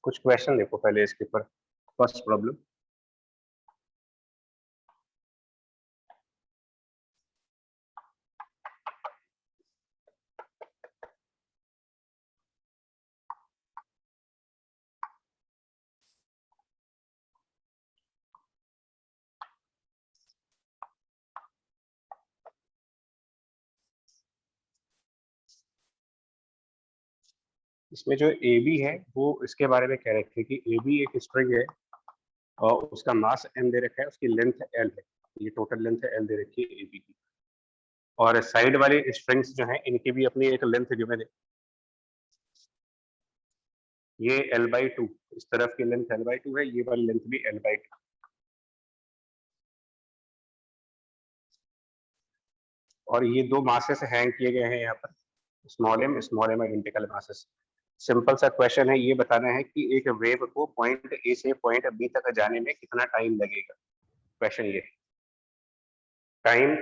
कुछ क्वेश्चन देखो पहले इसके ऊपर। फर्स्ट प्रॉब्लम, इसमें जो ए बी है वो इसके बारे में कह रहे थे कि ए बी एक स्ट्रिंग है और उसका मास m दे रखा है, उसकी लेंथ l है, ये टोटल लेंथ l दे रखी है ए बी की, और साइड वाले स्ट्रिंग्स जो हैं इनकी भी अपनी एक लेंथ गिवन है, ये l/2, इस तरफ की लेंथ l/2 है, ये वाली लेंथ भी l/2। और ये दो मासेस हैंग किए गए हैं यहाँ पर, small m identical masses. Simple सा क्वेश्चन है, ये बताना है कि एक वेव को पॉइंट ए से पॉइंट बी तक जाने में कितना टाइम लगेगा। क्वेश्चन ये, time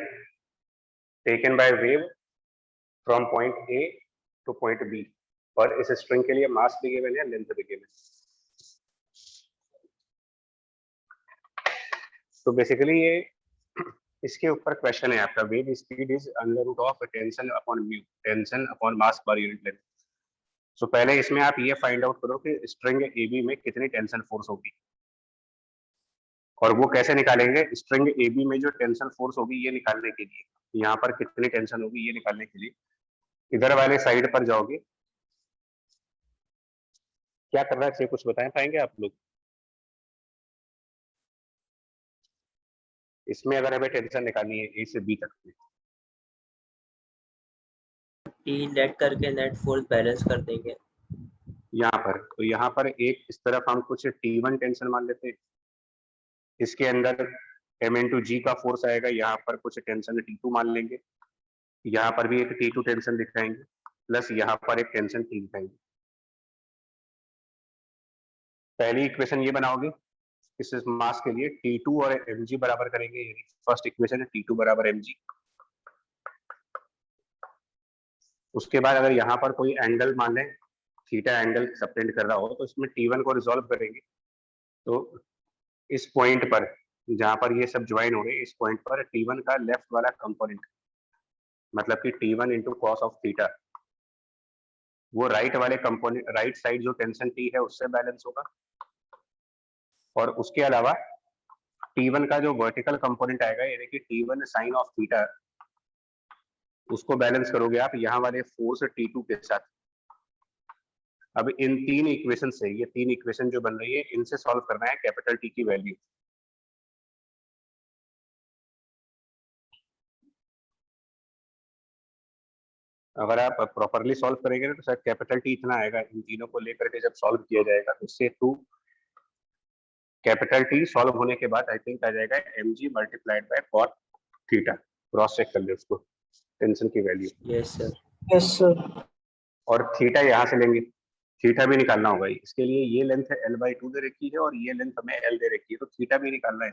taken by wave from point A to point B, और इस स्ट्रिंग के लिए मास भी गिवन है, लेंथ भी गिवन है। तो बेसिकली ये इसके ऊपर क्वेश्चन है आपका, wave speed is under root of tension upon mu, tension upon mass पर यूनिट लेंथ। सो पहले इसमें आप ये फाइंड आउट करो कि स्ट्रिंग ए बी में कितनी टेंशन फोर्स होगी, और वो कैसे निकालेंगे, स्ट्रिंग ए बी में जो टेंशन फोर्स होगी ये निकालने के लिए, यहाँ पर कितनी टेंशन होगी ये निकालने के लिए इधर वाले साइड पर जाओगे। क्या करना चाहिए कुछ बताएं पाएंगे आप लोग? इसमें अगर हमें टेंशन निकालनी है ए से बी तक में, टी नेट करके नेट फोर्स बैलेंस कर देंगे यहाँ पर। तो यहाँ पर एक इस तरफ हम कुछ T1 टेंशन मान लेते हैं, इसके अंदर m इंटू जी का फोर्स आएगा, यहाँ पर कुछ टेंशन T2 मान लेंगे, यहाँ पर भी एक T2 टेंशन दिखाएंगे, प्लस यहाँ पर एक टेंशन T दिखाएंगे। पहली इक्वेशन ये बनाओगे, इस मास के लिए T2 और mg बराबर करेंगे, यानी फर्स्ट इक्वेशन है T2 बराबर mg। उसके बाद अगर यहाँ पर कोई एंगल मान लें, थीटा एंगल सबटेंड कर रहा हो, तो इसमें T1 को रिजॉल्व करेंगे। तो इस पॉइंट पर जहां पर ये सब ज्वाइन हो रहे हैं, इस पॉइंट पर T1 का लेफ्ट वाला कंपोनेंट, मतलब कि T1 into cos of theta, वो राइट वाले कंपोनेंट, राइट साइड जो टेंशन T है उससे बैलेंस होगा। और उसके अलावा T1 का जो वर्टिकल कंपोनेंट आएगा, यानी कि T1 साइन ऑफ थीटा, उसको बैलेंस करोगे आप यहाँ वाले फोर्स T2 के साथ। अब इन तीन इक्वेशन से, ये तीन इक्वेशन जो बन रही है, इनसे सॉल्व करना है कैपिटल T की वैल्यू। अगर आप प्रॉपरली सॉल्व करेंगे तो शायद कैपिटल T इतना आएगा, इन तीनों को लेकर के जब सॉल्व किया जाएगा तो इससे टू कैपिटल T सॉल्व होने के बाद आई थिंक आ जाएगा mg multiplied by cot theta. Cross check कर ले उसको, टेंशन की value. Yes sir. Yes sir. और थीटा यहाँ से लेंगे, थीटा भी निकालना होगा। इसके लिए ये लेंथ l/2 दे रखी है और ये लेंथ हमें l दे रखी है, तो थीटा भी निकालना है।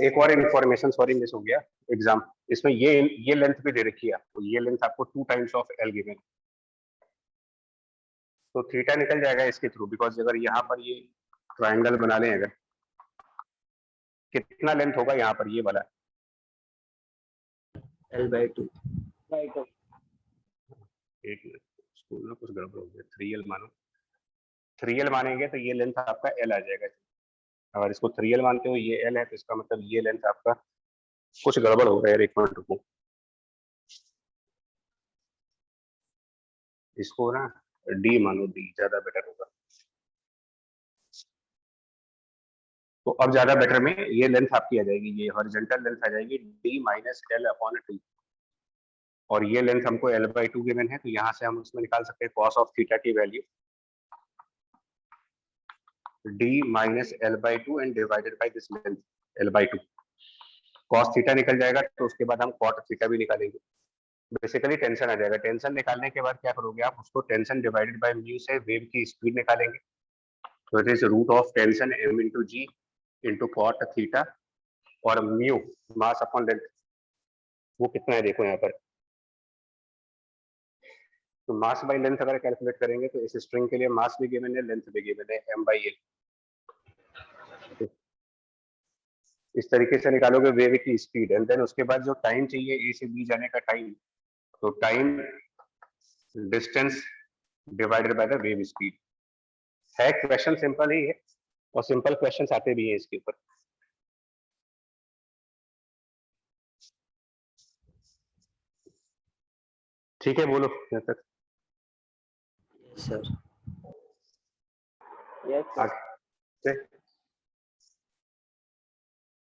एक और इन्फॉर्मेशन सॉरी मिस हो गया एग्जाम, इसमें ये लेंथ भी दे रखी है आपको, ये लेंथ आपको 2 टाइम्स ऑफ l गिवन, तो थीटा निकल जाएगा इसके थ्रू, बिकॉज अगर यहाँ पर ये ट्राइंगल बना लें, अगर कितना लेंथ होगा यहाँ पर ये वाला, L/2 एक मिनट, स्कूल में कुछ गड़बड़ हो गया, 3l मानो, 3l मानेंगे तो ये लेंथ आपका l आ जाएगा। अगर इसको 3l मानते हो, ये l है, तो इसका मतलब ये लेंथ आपका, कुछ गड़बड़ हो गया यार, एक मिनट रुको, इसको ना d मानो, d ज्यादा बेटर होगा। तो अब ज्यादा बेटर में ये लेंथ आपकी आ जाएगी, ये हॉरिजॉन्टल लेंथ आ जाएगी d माइनस l/2, और ये लेंथ हमको l/2 गिवन है, तो यहाँ से हम उसमें निकाल सकते हैं cos ऑफ थीटा की value, d minus l/2 and divided by this length l/2। cos theta निकल जाएगा, तो उसके बाद हम cot थीटा भी निकालेंगे। बेसिकली टेंशन आ जाएगा। टेंशन निकालने के बाद क्या करोगे आप, उसको टेंशन डिवाइडेड बाय म्यू से वेव की स्पीड निकालेंगे। तो it is root of tension m into g into cot theta, और म्यू मास अपॉन लेंथ, वो कितना है देखो यहाँ पर, तो मास बाई लेंथ अगर कैलकुलेट करेंगे तो इस स्ट्रिंग के लिए मास भी गिवन है, लेंथ भी गिवन है, m/l। इस तरीके से निकालोगे वेव की स्पीड, एंड देन उसके बाद जो टाइम चाहिए ए से बी जाने का टाइम, तो time distance divided by the wave speed है। क्वेश्चन सिंपल ही है और सिंपल क्वेश्चंस आते भी हैं इसके ऊपर। ठीक है, बोलो यहाँ तक। सर आगे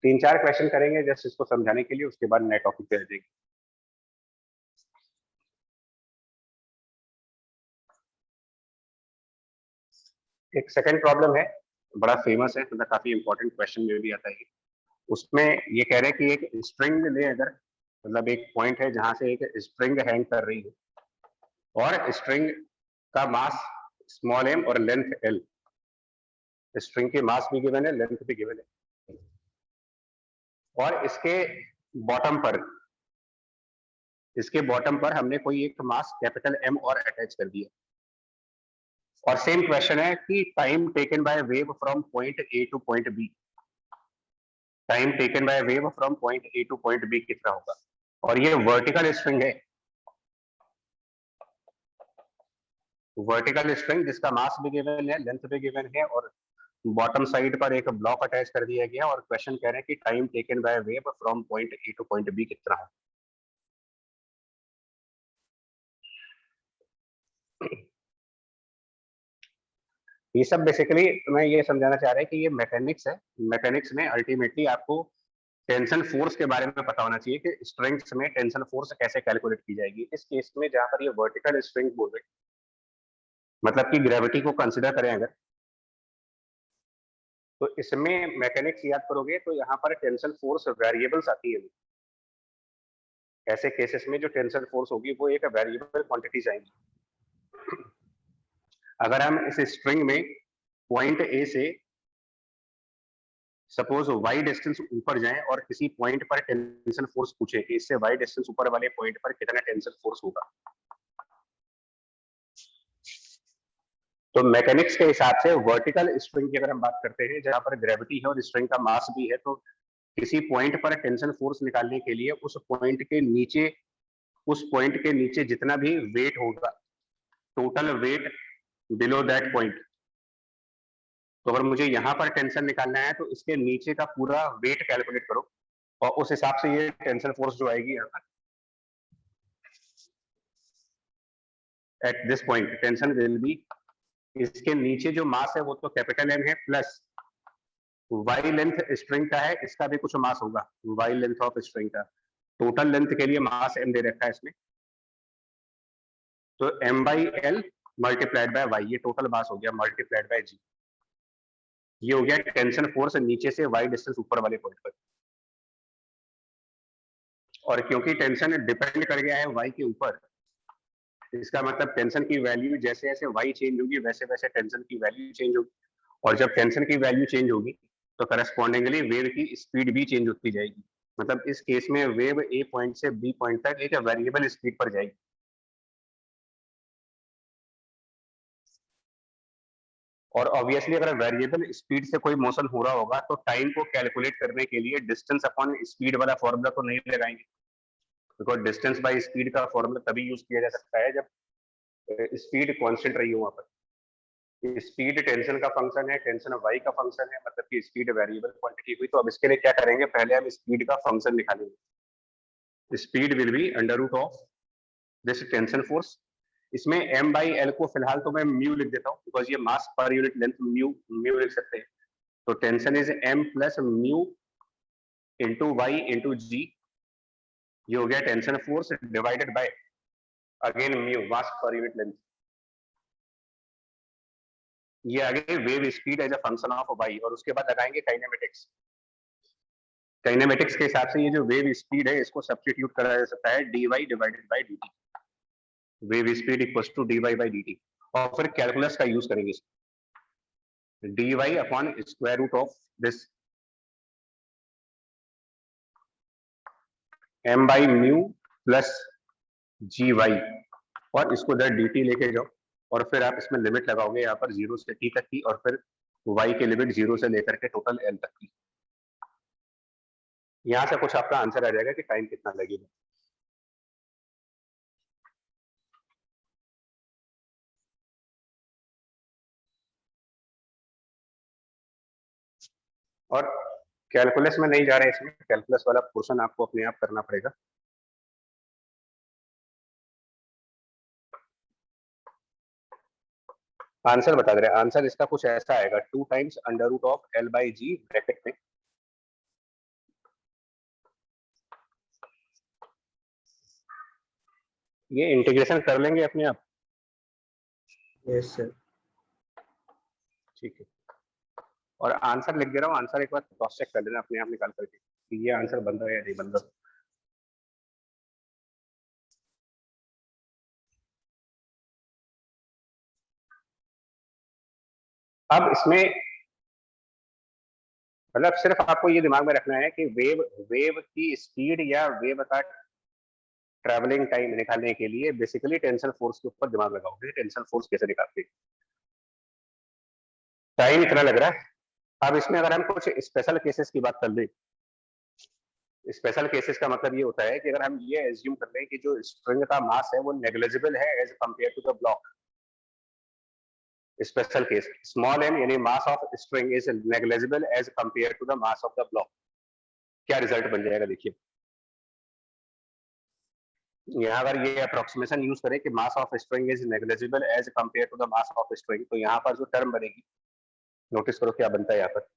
3-4 क्वेश्चन करेंगे जस्ट इसको समझाने के लिए, उसके बाद नए टॉपिक पे आ जाएंगे। एक सेकंड प्रॉब्लम है, बड़ा फेमस है, मतलब काफी इंपॉर्टेंट क्वेश्चन में भी आता है। उसमें ये कह रहे हैं कि एक स्ट्रिंग ले, अगर मतलब एक पॉइंट है जहां से एक स्ट्रिंग हैंग कर रही है और स्ट्रिंग का मास स्मॉल m और लेंथ l, स्ट्रिंग की मास भी गिवन है, लेंथ भी गिवन है, और इसके बॉटम पर हमने कोई एक मास कैपिटल M और अटैच कर दिया। और सेम क्वेश्चन है कि time taken by wave from point A to point B, time taken by wave from point A to point B कितना होगा। और ये वर्टिकल स्ट्रिंग है, वर्टिकल स्ट्रिंग जिसका मास भी गिवन है, लेंथ भी गिवन है, और बॉटम साइड पर एक ब्लॉक अटैच कर दिया गया, और क्वेश्चन कह रहे हैं कि time taken by wave from point A to point B कितना है। ये सब बेसिकली मैं ये समझाना चाह रहा है कि ये मैकेनिक्स है। मैकेनिक्स में अल्टीमेटली आपको टेंशन फोर्स के बारे में पता होना चाहिए कि स्ट्रिंग्स में टेंशन फोर्स कैसे कैलकुलेट की जाएगी। इस केस में जहां पर ये वर्टिकल स्ट्रिंग बोल रहे, मतलब कि ग्रेविटी को कंसिडर करें अगर, तो इसमें मैकेनिक्स याद करोगे तो यहाँ पर टेंशन फोर्स वेरिएबल्स आती है। ऐसे केसेस में जो टेंशन फोर्स होगी वो एक वेरिएबल क्वांटिटीज आएंगी। अगर हम इस स्ट्रिंग में पॉइंट ए से सपोज y डिस्टेंस ऊपर जाएं और किसी पॉइंट पर टेंशन फोर्स पूछे कि इससे y डिस्टेंस ऊपर वाले पॉइंट पर कितना टेंशन फोर्स होगा, तो मैकेनिक्स के हिसाब से वर्टिकल स्ट्रिंग की अगर हम बात करते हैं जहां पर ग्रेविटी है और स्ट्रिंग का मास भी है, तो किसी पॉइंट पर टेंशन फोर्स निकालने के लिए उस पॉइंट के नीचे जितना भी वेट होगा, total weight below that point, तो अगर मुझे यहां पर टेंशन निकालना है तो इसके नीचे का पूरा वेट कैलकुलेट करो और उस हिसाब से ये टेंशन फोर्स जो आएगी यहाँ पर at this point tension will be, इसके नीचे जो मास है वो तो कैपिटल M है, प्लस वाई लेंथ स्ट्रिंग का है, इसका भी कुछ मास होगा, वाई लेंथ ऑफ स्ट्रिंग का। टोटल लेंथ के लिए मास M दे रखा है इसमें, तो M/L मल्टीप्लाइड बाय वाई, ये टोटल मास हो गया, मल्टीप्लाइड बाय G, ये हो गया टेंशन फोर्स नीचे से y डिस्टेंस ऊपर वाले पॉइंट पर। और क्योंकि टेंशन डिपेंड कर गया है y के ऊपर, इसका मतलब टेंशन की वैल्यू जैसे जैसे y चेंज होगी वैसे वैसे टेंशन की वैल्यू चेंज होगी, और जब टेंशन की वैल्यू चेंज होगी तो करस्पॉन्डिंगली वेव की स्पीड भी चेंज होती जाएगी। मतलब इस केस में वेव ए पॉइंट से बी पॉइंट तक एक वेरिएबल स्पीड पर जाएगी। और ऑब्वियसली अगर वेरिएबल स्पीड से कोई मोशन हो रहा होगा तो टाइम को कैलकुलेट करने के लिए डिस्टेंस अपॉन स्पीड वाला फॉर्मूला तो नहीं लगाएंगे, बिकॉज डिस्टेंस बाय स्पीड का फॉर्मूला तभी यूज किया जा सकता है जब स्पीड कांस्टेंट रही हो वहां पर। स्पीड टेंशन का फंक्शन है, टेंशन वाई का फंक्शन है, मतलब कि स्पीड वेरिएबल क्वांटिटी हुई। तो अब इसके लिए क्या करेंगे, पहले हम स्पीड का फंक्शन निकालेंगे। Speed will be under root of this tension force. इसमें M/L को फिलहाल तो मैं म्यू लिख देता हूँ, बिकॉज ये मास पर यूनिट लेंथ म्यू लिख सकते हैं। तो tension is M plus mu into Y into G, ये हो गया tension force divided by again mu, mass पर यूनिट लेंथ। ये आगे wave speed as a function of Y, और उसके बाद लगाएंगे काइनेमेटिक्स। काइनेमेटिक्स के हिसाब से ये जो वेव स्पीड है इसको सब्स्टिट्यूट करा जा सकता है dy divided by dt, wave speed equals to dy by dt, और फिर कैलकुलस का यूज करेंगे, dy upon square root of this m by mu plus gy और इसको उधर dt लेके जाओ और फिर आप इसमें लिमिट लगाओगे यहाँ पर 0 से t तक की और फिर y की लिमिट 0 से लेकर के टोटल l तक की। यहाँ से कुछ आपका आंसर आ जाएगा कि टाइम कितना लगेगा। और कैलकुलस में नहीं जा रहे, इसमें कैलकुलस वाला पोर्शन आपको अपने आप करना पड़ेगा। आंसर बता दे रहे, आंसर इसका कुछ ऐसा आएगा 2 times under root of l by g bracket में ये इंटीग्रेशन कर लेंगे अपने आप। Yes sir. ठीक है, और आंसर लिख दे रहा हूँ, आंसर एक बार क्रॉस चेक कर लेना अपने आप निकाल करके कि ये आंसर बन रहा है या नहीं बन रहा। अब इसमें मतलब सिर्फ आपको ये दिमाग में रखना है कि वेव की स्पीड या वेव का ट्रैवलिंग टाइम निकालने के लिए बेसिकली टेंशन फोर्स के ऊपर दिमाग लगाओगे। टेंशन फोर्स कैसे निकालते हैं, टाइम इतना लग रहा है। अब इसमें अगर हम कुछ स्पेशल केसेस की बात कर लें, स्पेशल केसेस का मतलब ये होता है कि अगर हम ये एज्यूम कर लें कि जो स्ट्रिंग का मास है वो नेग्लिजिबल है as compared to the block. Special case small m यानी mass of string is negligible as compared to the mass of the block. क्या रिजल्ट बन जाएगा देखिए, यहाँ अगर ये अप्रोक्सीमेशन यूज करें कि mass of string is negligible as compared to the mass of string, तो यहाँ पर जो टर्म बनेगी नोटिस करो क्या बनता है यहाँ पर।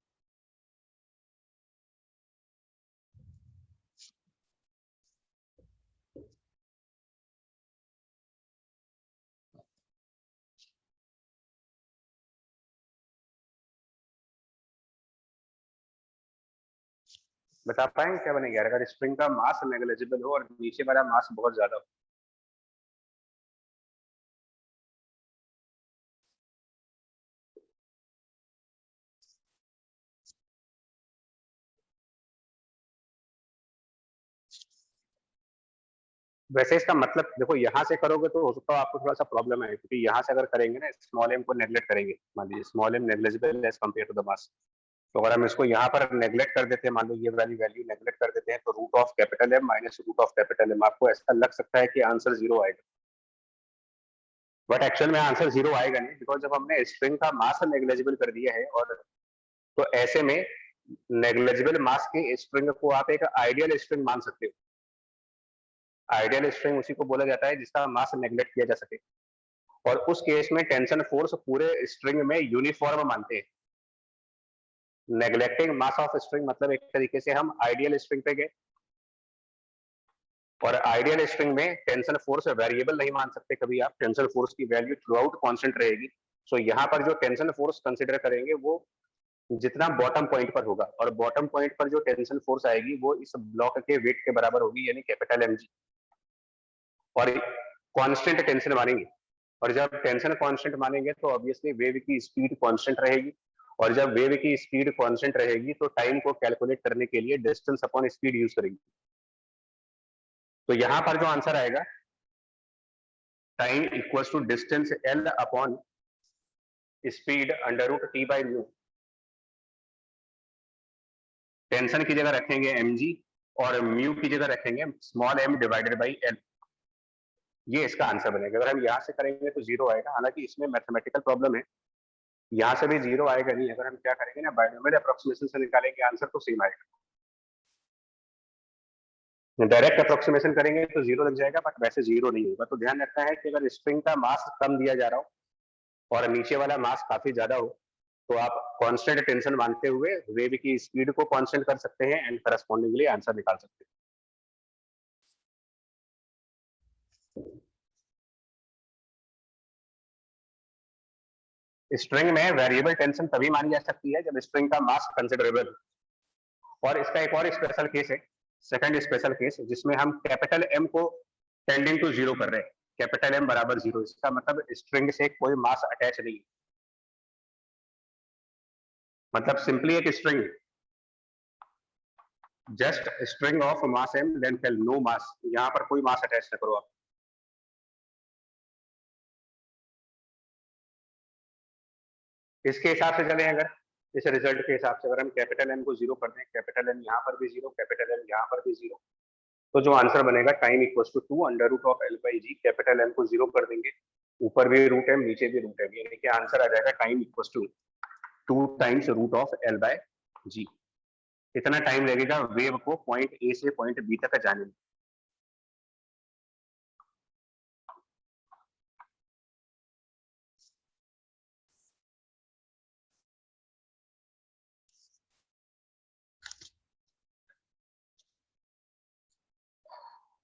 बता पाएंगे क्या बनेगा अगर स्ट्रिंग का मास नेग्लिजिबल हो और नीचे वाला मास बहुत ज्यादा हो? वैसे इसका मतलब देखो, यहाँ से करोगे तो हो सकता है आपको थोड़ा सा प्रॉब्लम है, क्योंकि यहाँ से अगर करेंगे ना स्मॉल m को नेग्लेक्ट करेंगे, मान लीजिए small m negligible as compared to the mass, तो अगर हम इसको यहाँ पर नेग्लेक्ट कर देते हैं, मान लो ये वाली वैल्यू नेग्लेक्ट कर देते हैं, तो root of capital M minus root of capital M, आपको ऐसा लग सकता है कि आंसर 0 आएगा, बट एक्चुअल में आंसर 0 आएगा नहीं, बिकॉज जब हमने स्ट्रिंग का मास नेग्लिजिबल कर दिया है, और तो ऐसे में नेग्लिजिबल मास की स्ट्रिंग को आप एक आइडियल स्ट्रिंग मान सकते हो। आइडियल स्ट्रिंग उसी को बोला जाता है जिसका मास नेग्लेक्ट किया जा सके, और उस केस में टेंशन फोर्स पूरे स्ट्रिंग में यूनिफॉर्म मानते हैं। नेग्लेक्टिंग मास ऑफ स्ट्रिंग मतलब एक तरीके से हम आइडियल स्ट्रिंग पे गए, और आइडियल स्ट्रिंग में टेंशन फोर्स वेरिएबल नहीं मान सकते कभी आप, टेंशन फोर्स की वैल्यू थ्रू आउट कॉन्स्टेंट रहेगी। सो यहाँ पर जो टेंशन फोर्स कंसिडर करेंगे वो जितना बॉटम पॉइंट पर होगा, और बॉटम पॉइंट पर जो टेंशन फोर्स आएगी वो इस ब्लॉक के वेट के बराबर होगी, यानी कैपिटल एम जी, और कांस्टेंट टेंशन मानेंगे। और जब टेंशन कांस्टेंट मानेंगे तो ऑब्वियसली वेव की स्पीड कांस्टेंट रहेगी, और जब वेव की स्पीड कांस्टेंट रहेगी तो टाइम को कैलकुलेट करने के लिए डिस्टेंस अपॉन स्पीड यूज करेंगे। तो यहां पर जो आंसर आएगा, time equals to distance L upon speed under root T by mu. Tension की जगह रखेंगे mg और म्यू की जगह रखेंगे small m divided by L. ये इसका आंसर बनेगा। अगर हम यहाँ से करेंगे तो 0 आएगा, हालांकि इसमें मैथमेटिकल प्रॉब्लम है, यहाँ से भी 0 आएगा नहीं। अगर हम क्या करेंगे ना, बायनोमियल अप्रोक्सीमेशन से निकालेंगे आंसर तो सेम आएगा। डायरेक्ट अप्रोक्सीमेशन करेंगे तो 0 लग जाएगा, बट वैसे 0 नहीं होगा। तो ध्यान रखना है कि अगर स्प्रिंग का मास कम दिया जा रहा हो और नीचे वाला मास काफी ज्यादा हो, तो आप कांस्टेंट टेंशन मानते हुए वेव की स्पीड को कांस्टेंट कर सकते हैं एंड करस्पॉन्डिंगली आंसर निकाल सकते हैं। स्ट्रिंग में वेरिएबल टेंशन तभी मानी जा सकती है जब स्ट्रिंग का मास कंसिडरेबल। और इसका एक और स्पेशल केस है, सेकंड स्पेशल केस, जिसमें हम कैपिटल M को टेंडिंग टू 0 कर रहे हैं, कैपिटल M बराबर 0। इसका मतलब स्ट्रिंग से कोई मास अटैच नहीं, मतलब सिंपली एक string, just string of mass m then no mass, यहाँ पर कोई मास अटैच न करो आप। इसके हिसाब से चले, अगर इस रिजल्ट के हिसाब से अगर हम कैपिटल एन को 0 कर दें, कैपिटल एन यहाँ पर भी 0, कैपिटल एन यहाँ पर भी 0, तो जो आंसर बनेगा time equals to 2 under root of L by g. Capital N को 0 कर देंगे, ऊपर भी रूट है नीचे भी रूट है, यानी कि आंसर आ जाएगा time equals to 2 times root of L by G. इतना टाइम लगेगा वेव को पॉइंट ए से पॉइंट बी तक जाने में।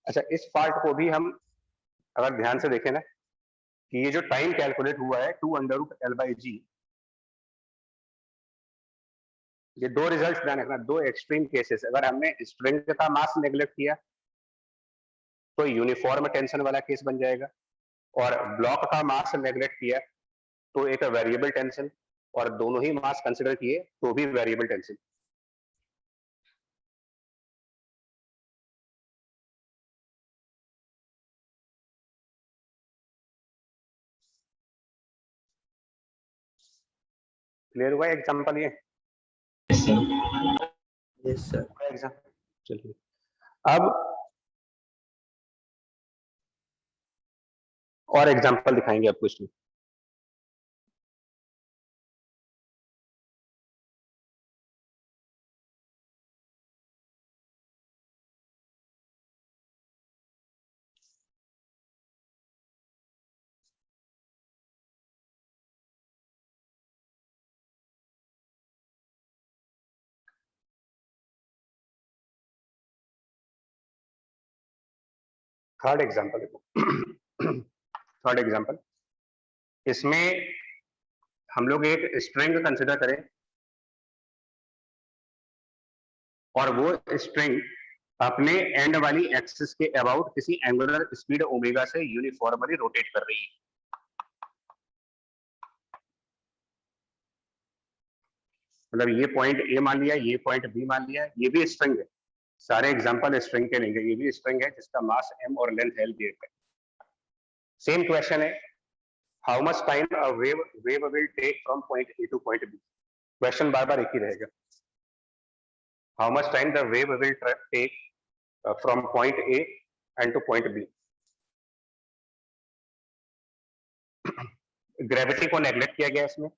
अच्छा, इस पार्ट को भी हम अगर ध्यान से देखें ना, कि ये जो टाइम कैलकुलेट हुआ है 2 अंडर रूट एल बाई जी, ये दो रिजल्ट ध्यान रखना, दो एक्सट्रीम केसेस। अगर हमने स्ट्रिंग का मास नेग्लेक्ट किया तो यूनिफॉर्म टेंशन वाला केस बन जाएगा, और ब्लॉक का मास नेग्लेक्ट किया तो एक वेरिएबल टेंशन, और दोनों ही मास कंसिडर किए तो भी वेरिएबल टेंशन। क्लियर हुआ एग्जांपल ये? Yes sir. चलिए अब और एग्जांपल दिखाएंगे आपको इसमें। थर्ड एग्जांपल देखो। थर्ड एग्जांपल, इसमें हम लोग एक स्ट्रिंग कंसिडर करें, और वो स्ट्रिंग अपने एंड वाली एक्सिस के अबाउट किसी एंगुलर स्पीड ओमेगा से यूनिफॉर्मली रोटेट कर रही है। मतलब ये पॉइंट ए मान लिया, ये पॉइंट बी मान लिया, ये भी स्ट्रिंग है, सारे एग्जांपल स्ट्रिंग के लेंगे, ये भी स्ट्रिंग है जिसका मास m और लेंथ l दिए गए। सेम क्वेश्चन है, how much time a wave will take from point A to point B. Question बार बार एक ही रहेगा, how much time the wave will take from point A and to point B. Gravity को neglect किया गया इसमें,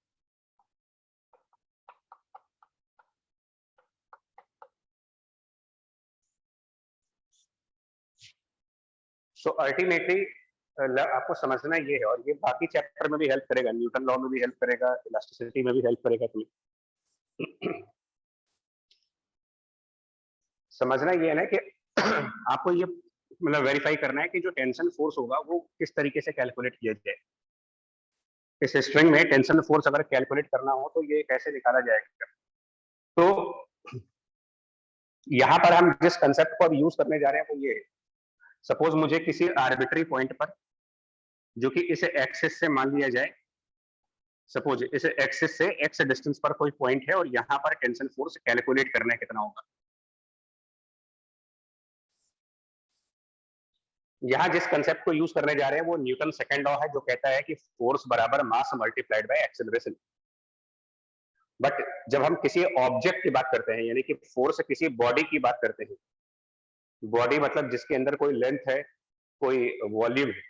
सो अल्टीमेटली आपको समझना ये है, और ये बाकी चैप्टर में भी हेल्प करेगा, न्यूटन लॉ में भी हेल्प करेगा, इलास्टिसिटी में भी हेल्प करेगा तुम्हें। समझना ये है ना कि आपको ये मतलब वेरीफाई करना है कि जो टेंशन फोर्स होगा वो किस तरीके से कैलकुलेट किया जाए। इस स्ट्रिंग में टेंशन फोर्स अगर कैलकुलेट करना हो तो ये कैसे निकाला जाएगा। तो यहाँ पर हम जिस कंसेप्ट को अब यूज करने जा रहे हैं वो ये, सपोज मुझे किसी आर्बिट्री पॉइंट पर, जो कि इस एक्सिस से मान लिया जाए, सपोज इस एक्सिस से एक्स डिस्टेंस पर कोई पॉइंट है, और यहाँ पर टेंशन फोर्स कैलकुलेट करना है कितना होगा। यहाँ जिस कंसेप्ट को यूज करने जा रहे हैं वो न्यूटन सेकंड लॉ है, जो कहता है कि फोर्स बराबर mass multiplied by acceleration. But जब हम किसी ऑब्जेक्ट की बात करते हैं, यानी कि फोर्स किसी बॉडी की बात करते हैं, बॉडी मतलब जिसके अंदर कोई लेंथ है, कोई वॉल्यूम है,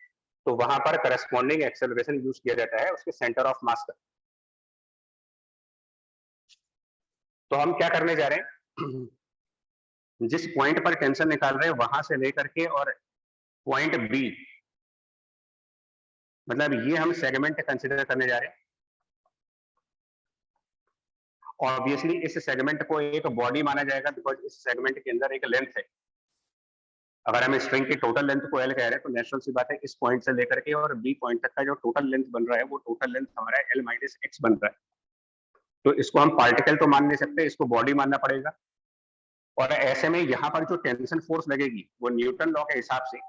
तो वहां पर करस्पॉन्डिंग एक्सेलरेशन यूज किया जाता है उसके सेंटर ऑफ मास का। तो हम क्या करने जा रहे हैं, जिस पॉइंट पर टेंशन निकाल रहे हैं वहां से लेकर के और पॉइंट बी, मतलब ये हम सेगमेंट कंसिडर करने जा रहे हैं। ऑब्वियसली इस सेगमेंट को एक बॉडी माना जाएगा, बिकॉज इस सेगमेंट के अंदर एक लेंथ है। अगर हम स्ट्रिंग की टोटल लेंथ को एल कह रहे हैं तो नेचुरल सी बात है इस पॉइंट से लेकर के और बी पॉइंट तक का जो टोटल लेंथ बन रहा है वो टोटल लेंथ हमारा एल माइनस एक्स बन रहा है। तो इसको हम पार्टिकल तो मान नहीं सकते, इसको बॉडी मानना पड़ेगा। और ऐसे में यहाँ पर जो टेंशन फोर्स लगेगी वो न्यूटन लॉ के हिसाब से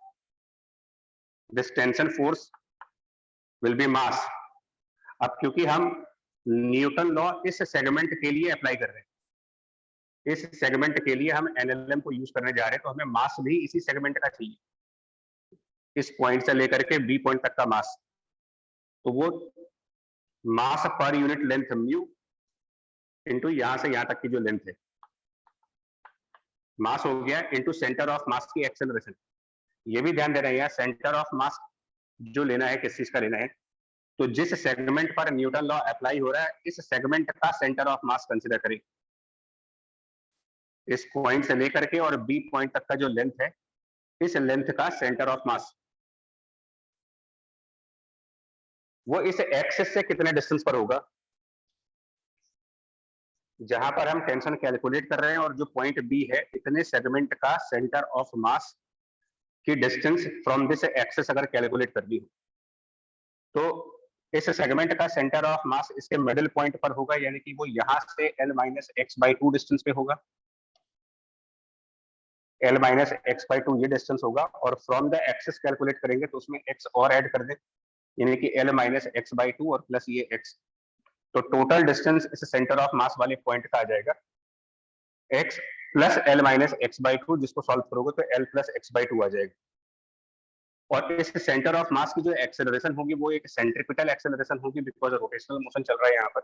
this tension force will be mass. अब क्योंकि हम न्यूटन लॉ इस सेगमेंट के लिए अप्लाई कर रहे हैं, इस सेगमेंट के लिए हम एनएलएम को यूज करने जा रहे हैं, तो हमें मास भी इसी सेगमेंट का चाहिए, इस पॉइंट से लेकर के बी पॉइंट तक का मास। तो वो मास पर यूनिट लेंथ म्यू इंटू यहां से यहां तक की जो लेंथ है, मास हो गया इंटू सेंटर ऑफ मास की एक्सेलरेशन। ये भी ध्यान देना है, सेंटर ऑफ मास जो लेना है किस चीज का लेना है, तो जिस सेगमेंट पर न्यूटन लॉ अप्लाई हो रहा है इस सेगमेंट का सेंटर ऑफ मास कंसीडर करें। इस पॉइंट से लेकर के और बी पॉइंट तक का जो लेंथ है, इस लेंथ का सेंटर ऑफ मास वो इस एक्सिस से कितने डिस्टेंस पर होगा, जहां पर हम टेंशन कैलकुलेट कर रहे हैं, और जो पॉइंट बी है इतने सेगमेंट का सेंटर ऑफ मास की डिस्टेंस फ्रॉम दिस एक्सिस अगर कैलकुलेट करनी हो, तो इस सेगमेंट का सेंटर ऑफ मास इसके मिडिल पॉइंट पर होगा, यानी कि वो यहां से l-x/2 डिस्टेंस पे होगा। l-x/2 ये डिस्टेंस होगा, और फ्रॉम द एक्सिस कैलकुलेट करेंगे तो उसमें x और ऐड कर दें, यानी कि l-x/2 और प्लस ये x, तो टोटल डिस्टेंस इस सेंटर ऑफ मास वाले पॉइंट का आ जाएगा x प्लस l-x/2, जिसको सॉल्व करोगे तो l प्लस x/2 आ जाएगा। और इस सेंटर ऑफ मास की जो एक्सेलरेशन होगी वो एक सेंट्रीपिटल एक्सेलरेशन होगी, बिकॉज रोटेशनल मोशन चल रहा है यहाँ पर।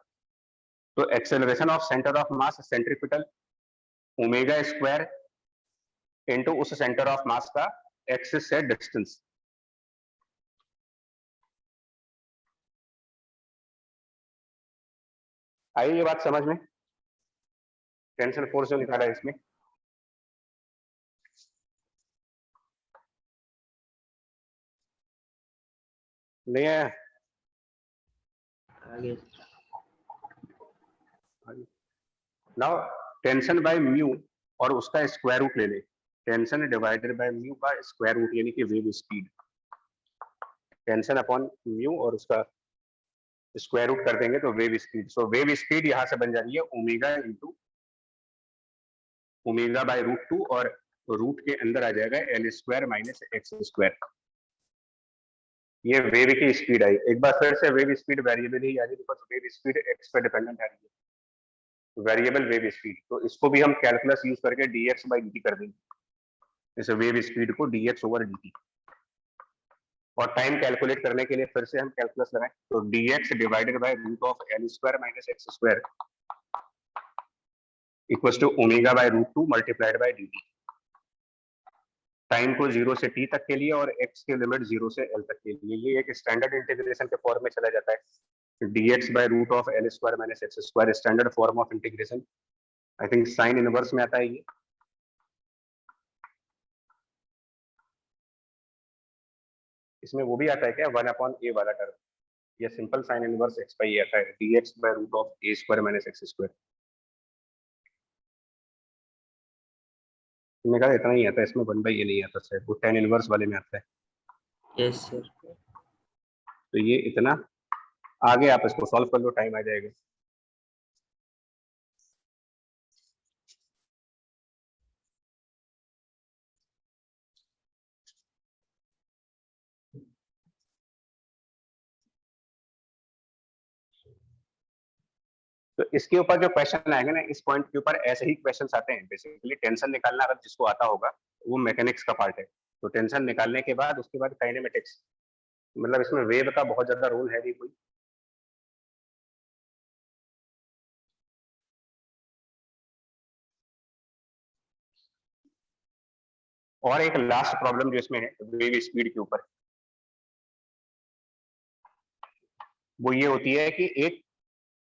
तो acceleration of centre of mass centripetal omega square into उस सेंटर ऑफ मास का एक्सिस से डिस्टेंस। आई ये बात समझ में? टेंशन फोर्स जो निकाला है इसमें, नहीं आया? आगे नाउ टेंशन बाय म्यू और उसका स्क्वायर रूट ले ले। टेंशन डिवाइडेड बाय म्यू का स्क्वायर रूट, यानी कि wave speed. Tension upon mu और उसका स्क्वायर रूट कर देंगे तो वेव स्पीड। सो वेव स्पीड यहां से बन जा रही है ओमेगा इंटू ओमेगा बाय √2, और रूट के अंदर आ जाएगा l² माइनस x²। ये वेव की स्पीड आई। एक बार फिर से वेव स्पीड वेरिएबल ही आ रही है, बिकॉज वेव स्पीड x पे डिपेंडेंट आ रही है, वेरिएबल वेव स्पीड। तो इसको भी हम कैलकुलस यूज करके dx/dt कर देंगे, इस वेव स्पीड को dx/dt। और टाइम कैलकुलेट करने के लिए फिर से हम कैलकुलस लगाएं, तो dx divided by √l² minus x² equals to omega by √2 multiplied by dt। टाइम को 0 से t तक के लिए और x के लिमिट 0 से l तक के लिए, ये एक स्टैंडर्ड इंटीग्रेशन के फॉर्म में चला जाता है। dx by √l² minus x² standard form of integration. I think sine inverse में आता है ये। इसमें वो भी आता है क्या 1/a वाला टर्म, या simple sine inverse x by आता है, dx bye √a² minus x²। मेरे ख्याल इतना ही आता है, इसमें 1/a नहीं आता शायद, वो tan इनवर्स वाले में आता है। Yes sir. तो ये इतना, आगे आप इसको सॉल्व कर लो, टाइम आ जाएगा। तो इसके ऊपर जो क्वेश्चन आएंगे ना, इस पॉइंट के ऊपर ऐसे ही क्वेश्चन आते हैं। बेसिकली टेंशन निकालना अगर जिसको आता होगा वो मैकेनिक्स का पार्ट है, तो टेंशन निकालने के बाद उसके बाद काइनेमेटिक्स, मतलब इसमें वेव का बहुत ज्यादा रोल है भी कोई। और एक लास्ट प्रॉब्लम जो इसमें है वेव स्पीड के ऊपर, वो ये होती है कि एक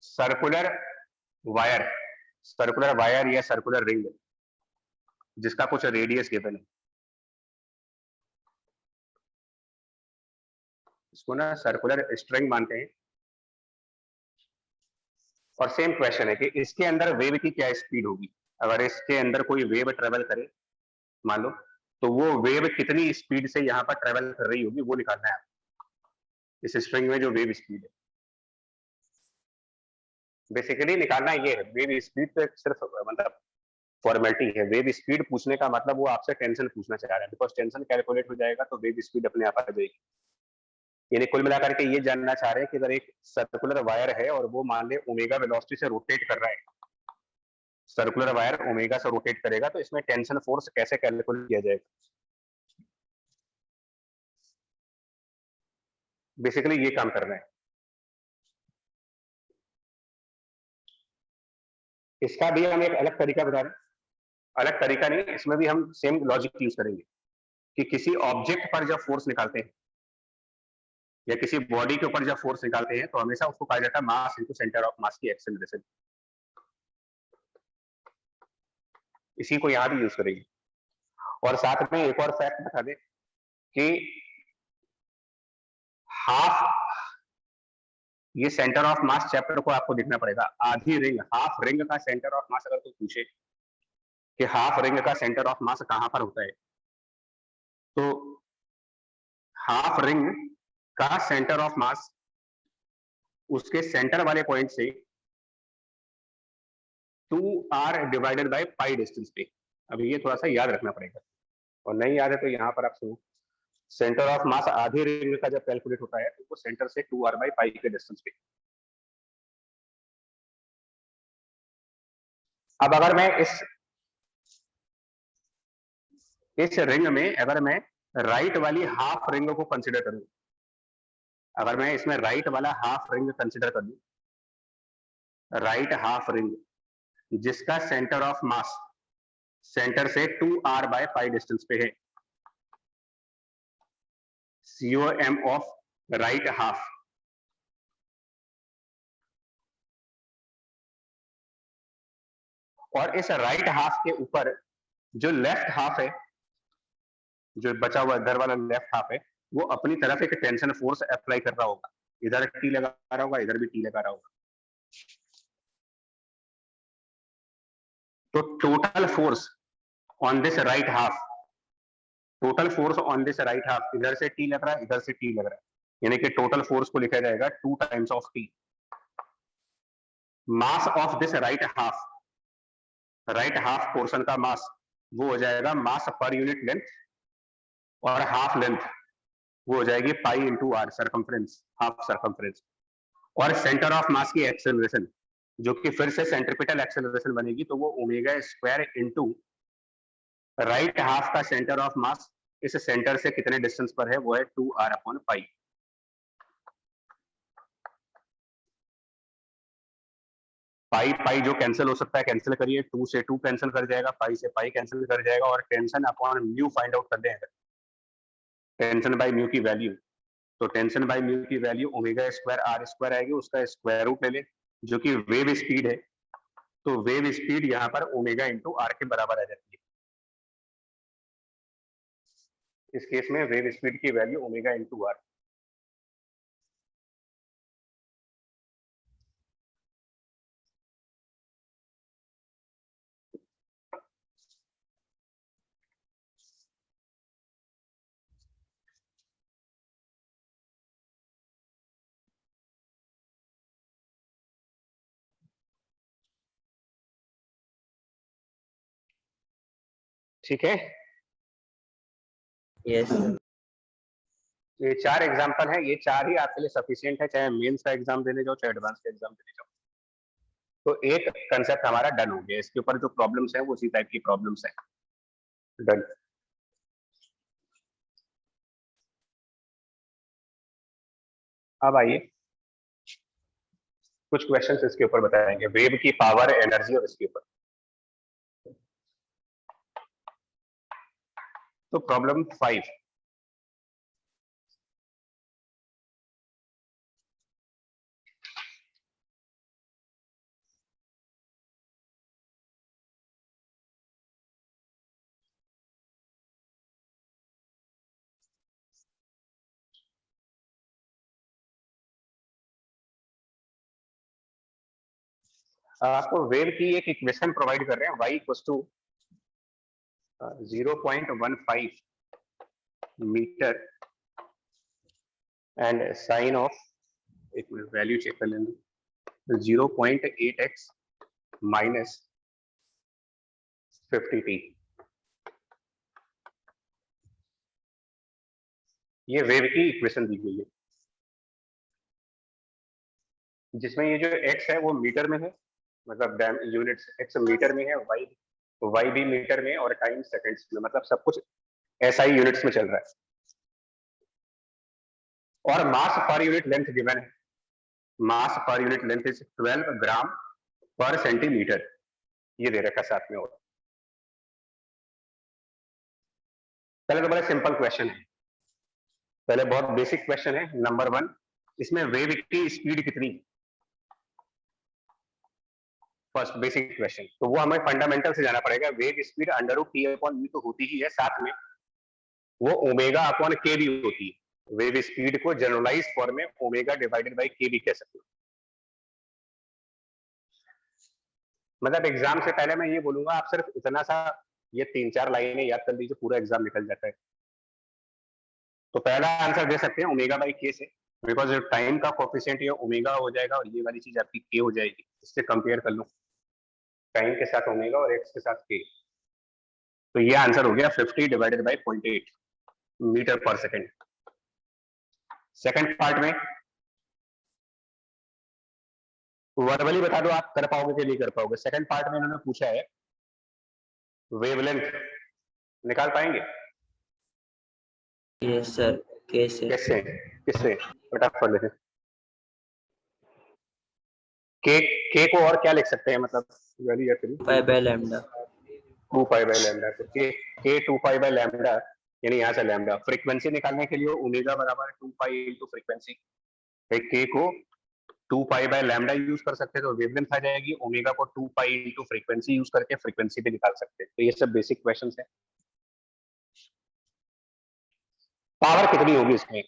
सर्कुलर वायर या सर्कुलर रिंग जिसका कुछ रेडियस गिवन है, इसको ना सर्कुलर स्ट्रिंग मानते हैं। और सेम क्वेश्चन है कि इसके अंदर वेव की क्या स्पीड होगी। अगर इसके अंदर कोई वेव ट्रेवल करे मान लो, तो वो वेव कितनी स्पीड से यहाँ पर ट्रेवल कर रही होगी वो निकालना है इस स्ट्रिंग में जो वेव स्पीड है। बेसिकली निकालना ये है, वेव स्पीड तो सिर्फ मतलब फॉर्मेलिटी है। वेव स्पीड पूछने का मतलब वो आपसे टेंशन पूछना चाह रहा है, बिकॉज टेंशन कैलकुलेट हो जाएगा तो वेव स्पीड अपने आप आ जाएगी। यानी कुल मिलाकर के ये जानना चाह रहे हैं कि अगर एक सर्कुलर वायर है और वो मान ले ओमेगा वेलोसिटी से रोटेट कर रहा है, सर्कुलर वायर ओमेगा से रोटेट करेगा, तो इसमें टेंशन फोर्स कैसे कैलकुलेट किया जाएगा। बेसिकली ये काम करना है। इसका भी हम एक अलग तरीका बता रहे हैं, अलग तरीका नहीं, इसमें भी हम सेम लॉजिक यूज करेंगे कि किसी ऑब्जेक्ट पर जब फोर्स निकालते हैं या किसी बॉडी के ऊपर जब फोर्स निकालते हैं तो हमेशा उसको कहा जाता है mass into centre of mass की एक्सेलरेशन। इसी को यहां भी यूज करेंगे। और साथ में एक और फैक्ट बता दें कि हाफ, ये सेंटर ऑफ मास चैप्टर को आपको देखना पड़ेगा। आधी रिंग, हाफ रिंग का सेंटर ऑफ मास अगर कोई पूछे कि हाफ रिंग का सेंटर ऑफ मास कहां पर होता है, तो हाफ रिंग का सेंटर ऑफ मास उसके सेंटर वाले पॉइंट से 2r divided by pi distance पे। अब ये थोड़ा सा याद रखना पड़ेगा, और नहीं याद है तो यहाँ पर आप सुनो। सेंटर ऑफ मास आधी रिंग का जब कैलकुलेट होता है तो वो सेंटर से 2r बाय पाई के डिस्टेंस पे। अब अगर मैं इस रिंग में अगर मैं राइट वाली हाफ रिंग को कंसिडर करूं, अगर मैं इसमें राइट वाला हाफ रिंग कंसिडर करूं, राइट हाफ रिंग जिसका सेंटर ऑफ मास सेंटर से 2r बाय पाई डिस्टेंस पे है, COM ऑफ राइट हाफ, और इस राइट हाफ के ऊपर जो लेफ्ट हाफ है, जो बचा हुआ इधर वाला लेफ्ट हाफ है, वो अपनी तरफ एक टेंशन फोर्स अप्लाई कर रहा होगा। इधर टी लगा रहा होगा, इधर भी टी लगा रहा होगा। तो total force on this right half, total force on this right half, इधर से टी लग रहा है, इधर से टी लग रहा है, यानी कि टोटल फोर्स को लिखा जाएगा 2 times of T. Mass of this right half, right half portion का मास वो हो जाएगा मास पर यूनिट लेंथ, और हाफ लेंथ वो हो जाएगी pi into R, circumference, half circumference. और सेंटर ऑफ मास की एक्सेलरेशन जो कि फिर से सेंट्रीपिटल एक्सेलरेशन बनेगी, तो वो omega square into right half का सेंटर ऑफ मास इस सेंटर से कितने डिस्टेंस पर है, वो है 2r अपॉन पाई। पाई पाई जो कैंसिल हो सकता है कैंसिल करिए, 2 से 2 कैंसिल कर जाएगा, पाई से पाई कैंसिल कर जाएगा, और tension upon mu find out कर दें अगर, टेंशन बाय म्यू की वैल्यू, तो टेंशन बाय म्यू की value omega square R square आएगी, उसका स्क्वायर रूट ले ले जो कि वेव स्पीड है, तो वेव स्पीड यहाँ पर ओमेगा इंटू आर के बराबर आ जाती है। इस केस में वेव स्पीड की वैल्यू ओमेगा इंटू आर। ठीक है, यस सर। ये 4 एग्जाम्पल है, ये 4 ही आपके लिए सफिशियंट है, चाहे मेंस का एग्जाम देने जाओ चाहे एडवांस का एग्जाम देने जाओ। तो एक कंसेप्ट हमारा डन हो गया, इसके ऊपर जो प्रॉब्लम्स है वो उसी टाइप की प्रॉब्लम्स है। डन। अब आइए कुछ क्वेश्चंस इसके ऊपर बताएंगे, वेव की पावर, एनर्जी और इसके ऊपर। तो प्रॉब्लम 5, आपको वेव की एक इक्वेशन प्रोवाइड कर रहे हैं, y equal to 0.15 metre and sine of, एक मिनट वैल्यू चेक कर लेंगे, 0.8x माइनस 50t। ये वेव की इक्वेशन दी गई है, जिसमें ये जो x है वो मीटर में है, मतलब यूनिट्स x मीटर में है, y भी मीटर में, और टाइम सेकंड्स में, मतलब सब कुछ SI यूनिट्स में चल रहा है। और मास पर यूनिट लेंथ गिवन है, मास पर यूनिट लेंथ इज 12 ग्राम पर सेंटीमीटर। ये दे रखा साथ में। और पहले तो बड़ा सिंपल क्वेश्चन है, पहले बहुत बेसिक क्वेश्चन है। नंबर 1, इसमें वेव की स्पीड कितनी, फर्स्ट बेसिक क्वेश्चन। तो वो हमें फंडामेंटल से जाना पड़ेगा। वेव स्पीड √T/v तो होती ही है, साथ में वो ω/k भी होती है। वेव स्पीड को जनरलाइज फॉर्म में ω/k भी कह सकते हैं। मतलब एग्जाम से पहले मैं ये बोलूंगा, आप सिर्फ इतना सा ये 3-4 लाइनें याद कर लीजिए, पूरा एग्जाम निकल जाता है। तो पहला आंसर दे सकते हैं ω/k से, बिकॉज टाइम का कोफिशिएंट ये ओमेगा हो जाएगा और ये वाली चीज आपकी k हो जाएगी। इससे कंपेयर कर लो, टाइम के साथ ओमेगा और x के साथ k। तो ये आंसर हो गया 50/0.8 मीटर पर सेकेंड। सेकंड पार्ट में वर्बली बता दो आप कर पाओगे कि नहीं कर पाओगे। सेकंड पार्ट में इन्होंने पूछा है वेवलेंथ, निकाल पाएंगे? Yes sir. कैसे? कैसे, किससे? फटाफट लिखें। के को और क्या लिख सकते हैं, मतलब वैल्यू या 2π/λ। 2π/λ। तो के 2π/λ, यानी यहाँ से लैम्डा। फ्रीक्वेंसी निकालने के लिए ओमेगा बराबर 2π इंटू फ्रीक्वेंसी। के को 2π/λ यूज कर सकते हैं तो वेवलेंथ आ जाएगी। ओमेगा को 2π इंटू फ्रीक्वेंसी यूज करके फ्रीक्वेंसी भी निकाल सकते हैं। तो ये सब बेसिक क्वेश्चंस हैं। पावर कितनी होगी इसमें,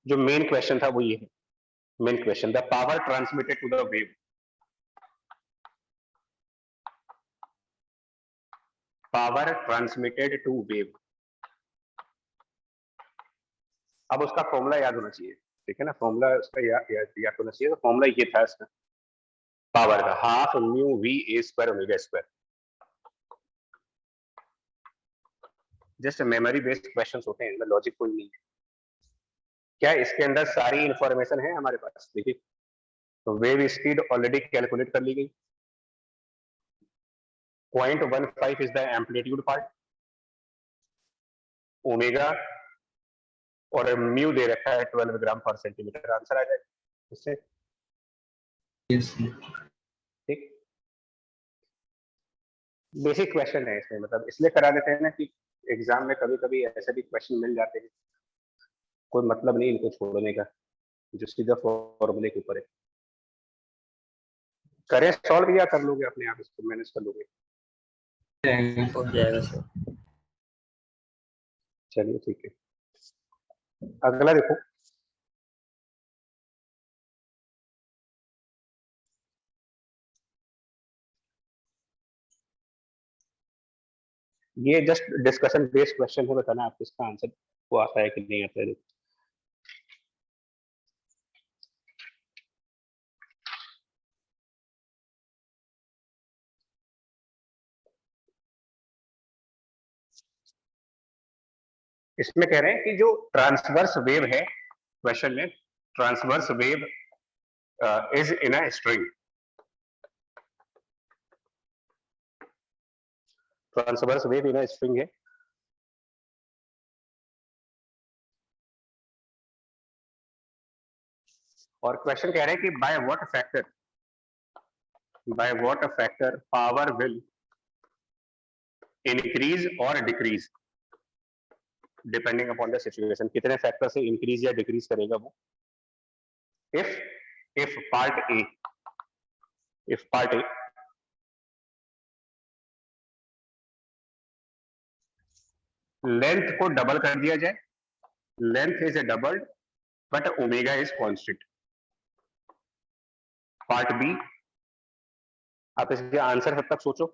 जो मेन क्वेश्चन था वो ये है। Main question, the power transmitted to the wave, power transmitted to wave. अब उसका फॉर्मूला याद होना चाहिए, ठीक है ना। फॉर्मूला उसका याद होना चाहिए। तो फॉर्मूला ये था इसका, पावर का half mu V A square omega square. Just memory based questions होते हैं, इनमें लॉजिक कोई नहीं है। क्या इसके अंदर सारी इंफॉर्मेशन है हमारे पास? देखिए, तो वेव स्पीड ऑलरेडी कैलकुलेट कर ली गई। 0.15 is the amplitude part, omega और म्यू दे रखा है 12 ग्राम पर सेंटीमीटर। आंसर आ जाएगा इससे, ठीक। बेसिक क्वेश्चन है इसमें, मतलब इसलिए करा देते हैं ना कि एग्जाम में कभी कभी ऐसे भी क्वेश्चन मिल जाते हैं, कोई मतलब नहीं इनको छोड़ने का, जो सीधा फॉर्मूले के ऊपर है। करें सॉल्व या कर लोगे अपने आप, इसको मैनेज कर लोगे? हो जाएगा सर। चलिए ठीक है। अगला देखो, ये जस्ट डिस्कशन बेस्ड क्वेश्चन है, बताना आपको इसका आंसर वो आता है कि नहीं आता है। इसमें कह रहे हैं कि जो ट्रांसवर्स वेव है, क्वेश्चन में transverse wave is in a string. Transverse wave in a string है, और क्वेश्चन कह रहे हैं कि by what factor power will increase और decrease depending upon the situation. कितने फैक्टर से इंक्रीज या डिक्रीज करेगा वो? इफ पार्ट ए लेंथ को डबल कर दिया जाए, length is doubled but omega is constant. Part B, आप इसके आंसर तब तक सोचो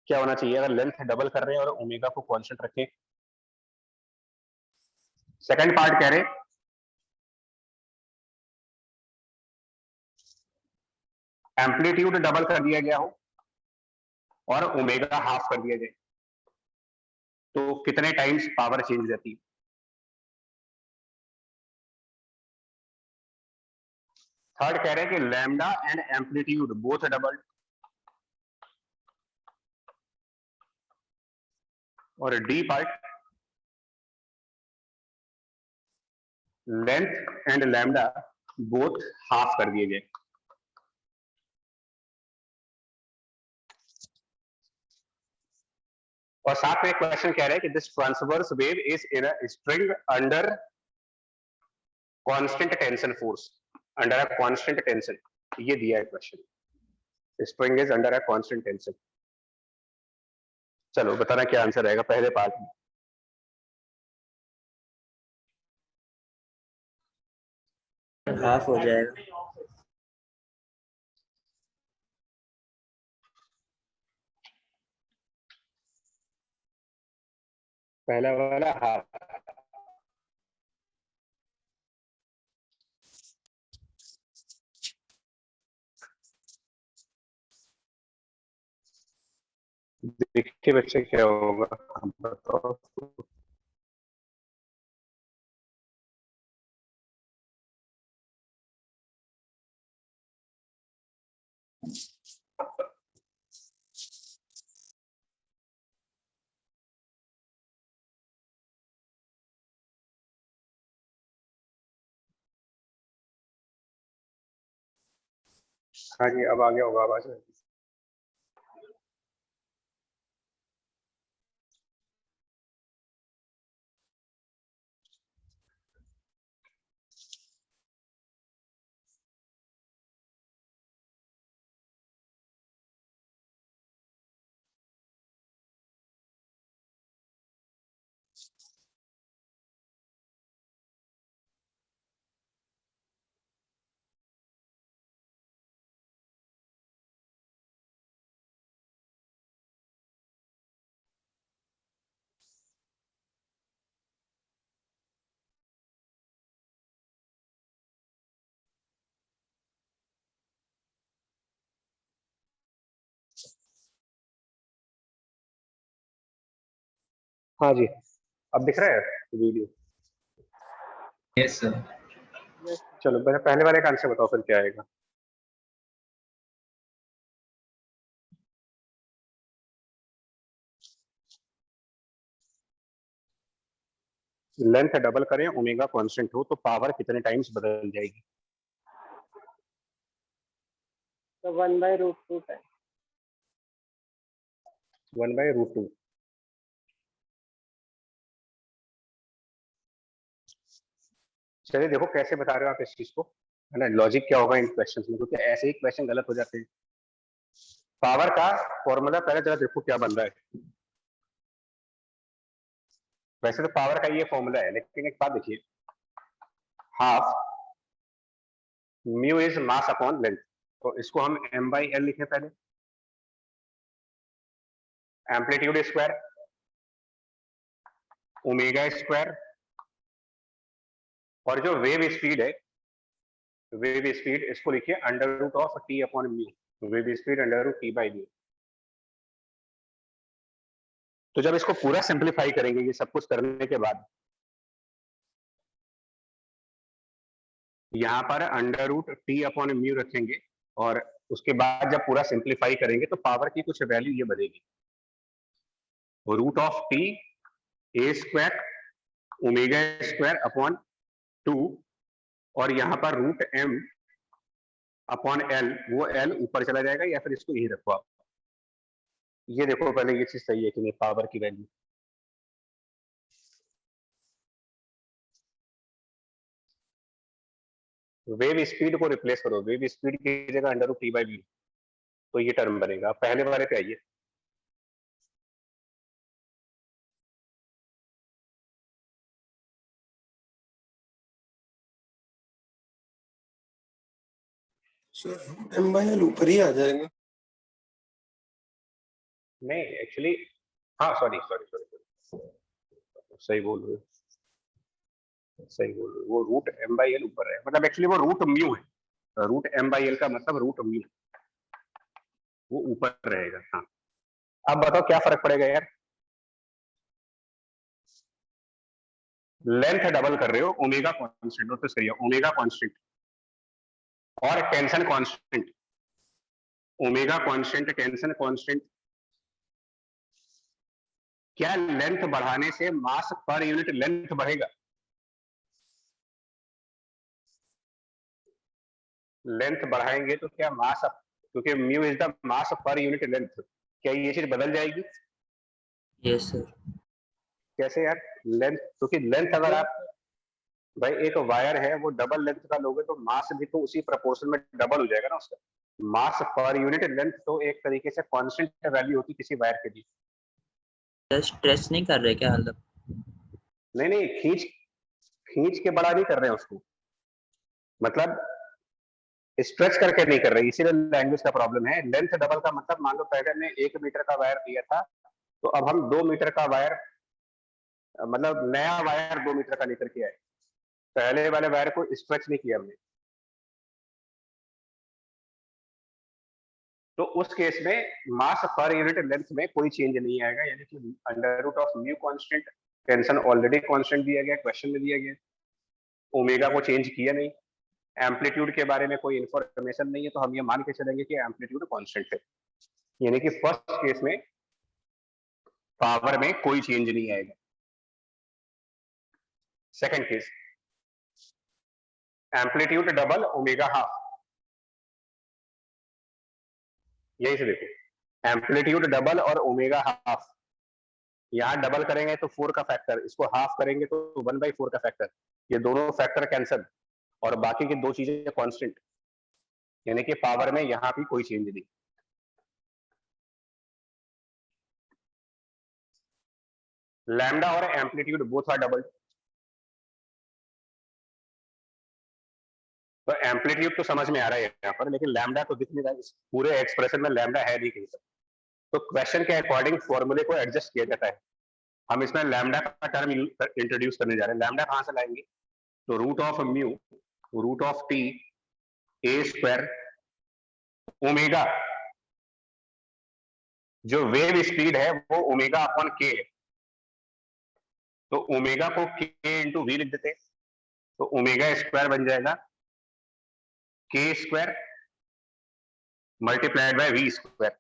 क्या होना चाहिए अगर लेंथ डबल कर रहे हैं और ओमेगा को कांस्टेंट रखें। सेकंड पार्ट कह रहे हैं एम्पलीट्यूड डबल कर दिया गया हो और ओमेगा हाफ कर दिया जाए, तो कितने टाइम्स पावर चेंज रहती है? थर्ड कह रहे हैं कि lambda and amplitude both double, और D part length and lambda both half कर दिए गए। और साथ में एक क्वेश्चन कह रहा है कि this transverse wave is in a string under constant tension force, under a constant tension, ये दिया है question, string is under a constant tension. चलो बताना क्या आंसर आएगा पहले पार्ट में। हाफ हो जाएगा। पहला वाला हाफ। देखिए बच्चे क्या होगा, आप बताओ। हाँ जी, अब आ गया होगा आवाज। हाँ जी, अब दिख रहा है वीडियो? Yes sir. चलो पहले वाले का आंसर बताओ फिर क्या आएगा। लेंथ डबल करें, ओमेगा कांस्टेंट हो, तो पावर कितने टाइम्स बदल जाएगी? तो 1/√2 टाइम। 1/√2। चलिए देखो कैसे बता रहे हो आप इस चीज को, है ना, लॉजिक क्या होगा इन क्वेश्चंस में, क्योंकि ऐसे ही क्वेश्चन गलत हो जाते हैं। पावर का फॉर्मूला पहले जरा देखो क्या बन रहा है। वैसे तो पावर का ये फॉर्मूला है, लेकिन एक बात देखिए, half mu is mass upon length, तो इसको हम m/l लिखे पहले, एम्पलीट्यूड स्क्वायर ओमेगा स्क्वायर, और जो वेव स्पीड है, वेव स्पीड इसको लिखिए √t upon mu, wave speed √t/म्यू। तो जब इसको पूरा सिंप्लीफाई करेंगे ये सब कुछ करने के बाद, यहाँ पर √t अपॉन म्यू रखेंगे, और उसके बाद जब पूरा सिंप्लीफाई करेंगे तो पावर की कुछ वैल्यू ये बनेगी, √t a square omega square upon 2, और यहाँ पर √m अपॉन l, वो l ऊपर चला जाएगा, या फिर इसको यही रखो आप। ये देखो पहले ये चीज सही है कि नहीं, पावर की वैल्यू। वेव स्पीड को रिप्लेस करो, वेव स्पीड की जगह √t/v, तो ये टर्म बनेगा। पहले वाले पे आइए। सर m/l ऊपर ही आ जाएगा। नहीं एक्चुअली, हाँ सॉरी सॉरी सॉरी, सही बोल रहे हो, सही बोल रहे हो, वो √m/l ऊपर है, मतलब एक्चुअली वो √म्यू है, √m/l का मतलब √म्यू, वो ऊपर रहेगा। हाँ, अब बताओ क्या फर्क पड़ेगा यार, लेंथ डबल कर रहे हो, ओमेगा कांस्टेंट, नोटिस करिए, ओमेगा कांस्टेंट और tension constant, omega constant tension constant, क्या लेंथ बढ़ाने से मास पर यूनिट लेंथ बढ़ेगा? लेंथ बढ़ाएंगे तो क्या मास, क्योंकि म्यू इज द मास पर यूनिट लेंथ, क्या ये चीज बदल जाएगी? Yes sir. कैसे यार? लेंथ, क्योंकि लेंथ अगर आप भाई एक वायर है वो डबल लेंथ का लोगे तो मास भी तो उसी प्रोपोर्शन में डबल हो जाएगा ना उसका। मास पर यूनिट लेंथ तो एक तरीके से कांस्टेंट वैल्यू होती किसी वायर के लिए। स्ट्रेच नहीं कर रहे क्या मतलब? नहीं नहीं, खींच खींच के बड़ा नहीं कर रहे हैं उसको, मतलब स्ट्रेच करके नहीं कर रहे, इसीलिए लैंग्वेज का प्रॉब्लम है। लेंथ डबल का मतलब, मान लो पहले हमने 1 मीटर का वायर दिया था, तो अब हम 2 मीटर का वायर, मतलब नया वायर 2 मीटर का लेकर के आए, पहले वाले वायर को स्ट्रेच नहीं किया हमने। तो उस केस में मास पर यूनिट लेंथ में कोई चेंज नहीं आएगा, यानी कि under root of mu constant, tension already constant दिया गया, क्वेश्चन में दिया गया, ओमेगा को चेंज किया नहीं, एम्पलीट्यूड के बारे में कोई इंफॉर्मेशन नहीं है, तो हम ये मान के चलेंगे कि एम्पलीट्यूड कांस्टेंट है, यानी कि फर्स्ट केस में पावर में कोई चेंज नहीं आएगा। Second case, amplitude double omega half, यही से देखो, एम्पलीट्यूड डबल और ओमेगा हाफ, यहां डबल करेंगे तो 4 का फैक्टर, इसको हाफ करेंगे तो 1/4 का फैक्टर, ये दोनों फैक्टर कैंसल, और बाकी की दो चीजें कांस्टेंट, यानी कि पावर में यहां भी कोई चेंज नहीं। लैम्डा और एम्पलीट्यूड बोथ आर डबल, तो एम्पलीट्यूड तो समझ में आ रहा है यहाँ पर, लेकिन लैम्डा तो दिख नहीं रहा है, इस पूरे एक्सप्रेशन में लैम्डा है नहीं कहीं पर। तो क्वेश्चन के अकॉर्डिंग फॉर्मूले को एडजस्ट किया जाता है। हम इसमें लैम्डा का टर्म इंट्रोड्यूस करने जा रहे हैं। लैम्डा कहां से लाएंगे? तो root of mu root of T A square omega, जो वेव स्पीड है वो ओमेगा अपॉन के है, तो ओमेगा को के इंटू वी लिख देते हैं, तो ओमेगा स्क्वायर बन जाएगा k square multiplied by v square,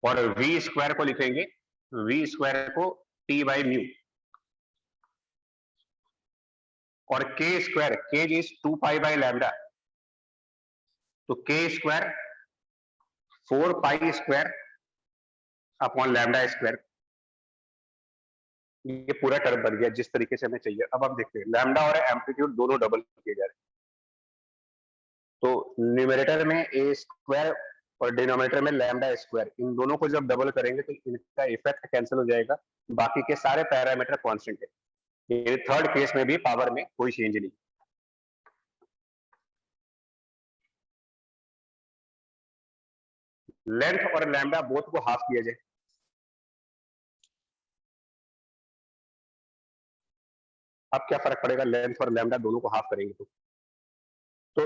और वी स्क्वायर को लिखेंगे, वी स्क्वायर को टी बाई म्यू, और के स्क्वायर, के इज 2 पाई बाई लैम्डा, तो के square 4 pi square upon lambda square, ये पूरा टर्म बन गया जिस तरीके से हमें चाहिए। अब हम देखते हैं लैम्डा और एम्पलीट्यूड दोनों डबल किए जा रहे हैं, तो न्यूमरेटर में ए स्क्वायर और डिनोमिनेटर में लैम्डा स्क्वायर, इन दोनों को जब डबल करेंगे तो इनका इफेक्ट कैंसिल हो जाएगा, बाकी के सारे पैरामीटर कांस्टेंट है। ये थर्ड केस में भी पावर में कोई चेंज नहीं। लेंथ और लैम्डा बोथ को हाफ किया जाए, अब क्या फर्क पड़ेगा, लेंथ और लैम्डा दोनों को हाफ करेंगे तो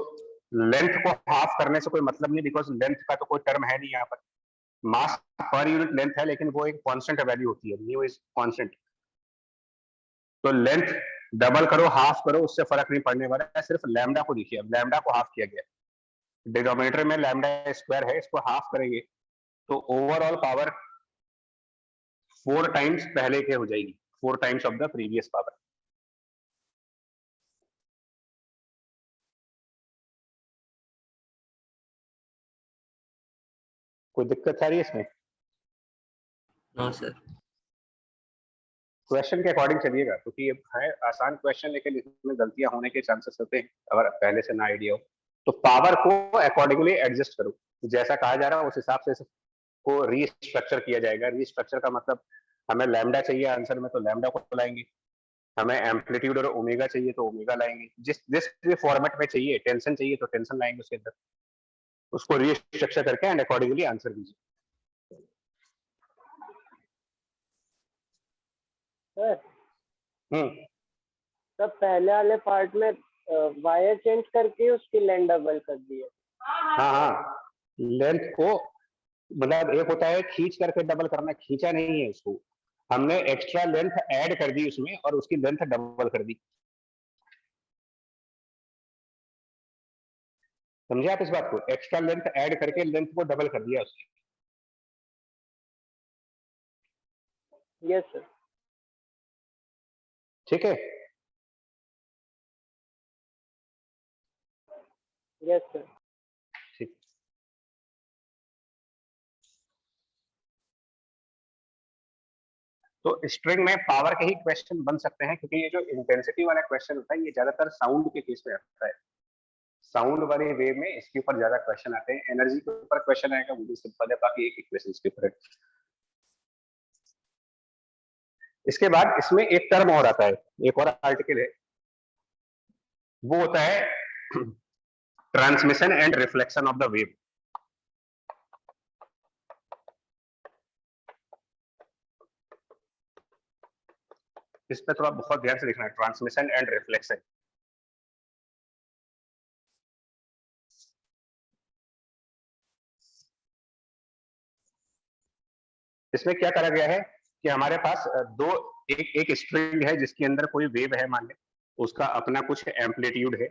लेंथ को हाफ करने से कोई मतलब नहीं, बिकॉज लेंथ का तो कोई टर्म है नहीं यहाँ पर, मास पर यूनिट लेंथ है, लेकिन वो एक कांस्टेंट वैल्यू होती है, न्यू इज कांस्टेंट, तो लेंथ डबल करो हाफ करो उससे फर्क नहीं पड़ने वाला है, सिर्फ लैम्डा को देखिए, अब लैम्डा को हाफ किया गया, डिनोमिनेटर में लैम्डा स्क्वायर है, इसको हाफ करेंगे तो ओवरऑल पावर 4 टाइम्स पहले के हो जाएगी, 4 times of the previous power. कोई दिक्कत आ रही है इसमें? No sir. क्वेश्चन के अकॉर्डिंग चलिएगा, क्योंकि ये है आसान क्वेश्चन, लेकिन इसमें गलतियां होने के चांसेस होते हैं अगर पहले से ना आइडिया हो। तो पावर को अकॉर्डिंगली एडजस्ट करो, जैसा कहा जा रहा है उस हिसाब से इसको रीस्ट्रक्चर किया जाएगा। रीस्ट्रक्चर का मतलब, हमें लैम्डा चाहिए आंसर में तो लैम्डा को लाएंगे, हमें एम्पलीट्यूड और ओमेगा चाहिए तो ओमेगा लाएंगे, जिस जिस भी फॉर्मेट में चाहिए, टेंशन चाहिए तो टेंशन लाएंगे उसके अंदर, उसको रीस्ट्रक्चर करके एंड अकॉर्डिंगली आंसर दीजिए। सर हम्म, तब पहले वाले पार्ट में वायर चेंज करके उसकी लेंथ डबल कर दी है। हाँ हाँ, लेंथ को मतलब एक होता है खींच करके डबल करना, खींचा नहीं है उसको, हमने एक्स्ट्रा लेंथ ऐड कर दी उसमें और उसकी लेंथ डबल कर दी। समझे आप इस बात को? एक्स्ट्रा लेंथ ऐड करके लेंथ को डबल कर दिया उसकी। Yes sir. ठीक है, यस सर। तो स्ट्रिंग में पावर के ही क्वेश्चन बन सकते हैं, क्योंकि ये जो इंटेंसिटी वाला क्वेश्चन होता है ये ज्यादातर साउंड के केस में आता है। साउंड वाले वे में इसके ऊपर ज्यादा क्वेश्चन आते हैं। एनर्जी के ऊपर क्वेश्चन आएगा वो भी सिंपल है, बाकी एक इक्वेशन के ऊपर। इसके बाद इसमें एक टर्म और आता है, एक और आर्टिकल है, वो होता है transmission and reflection of the wave. इस पे थोड़ा बहुत ध्यान से देखना है, ट्रांसमिशन एंड रिफ्लेक्शन। इसमें क्या करा गया है कि हमारे पास एक स्ट्रिंग है जिसके अंदर कोई वेव है, मान लें उसका अपना कुछ एम्पलीट्यूड है।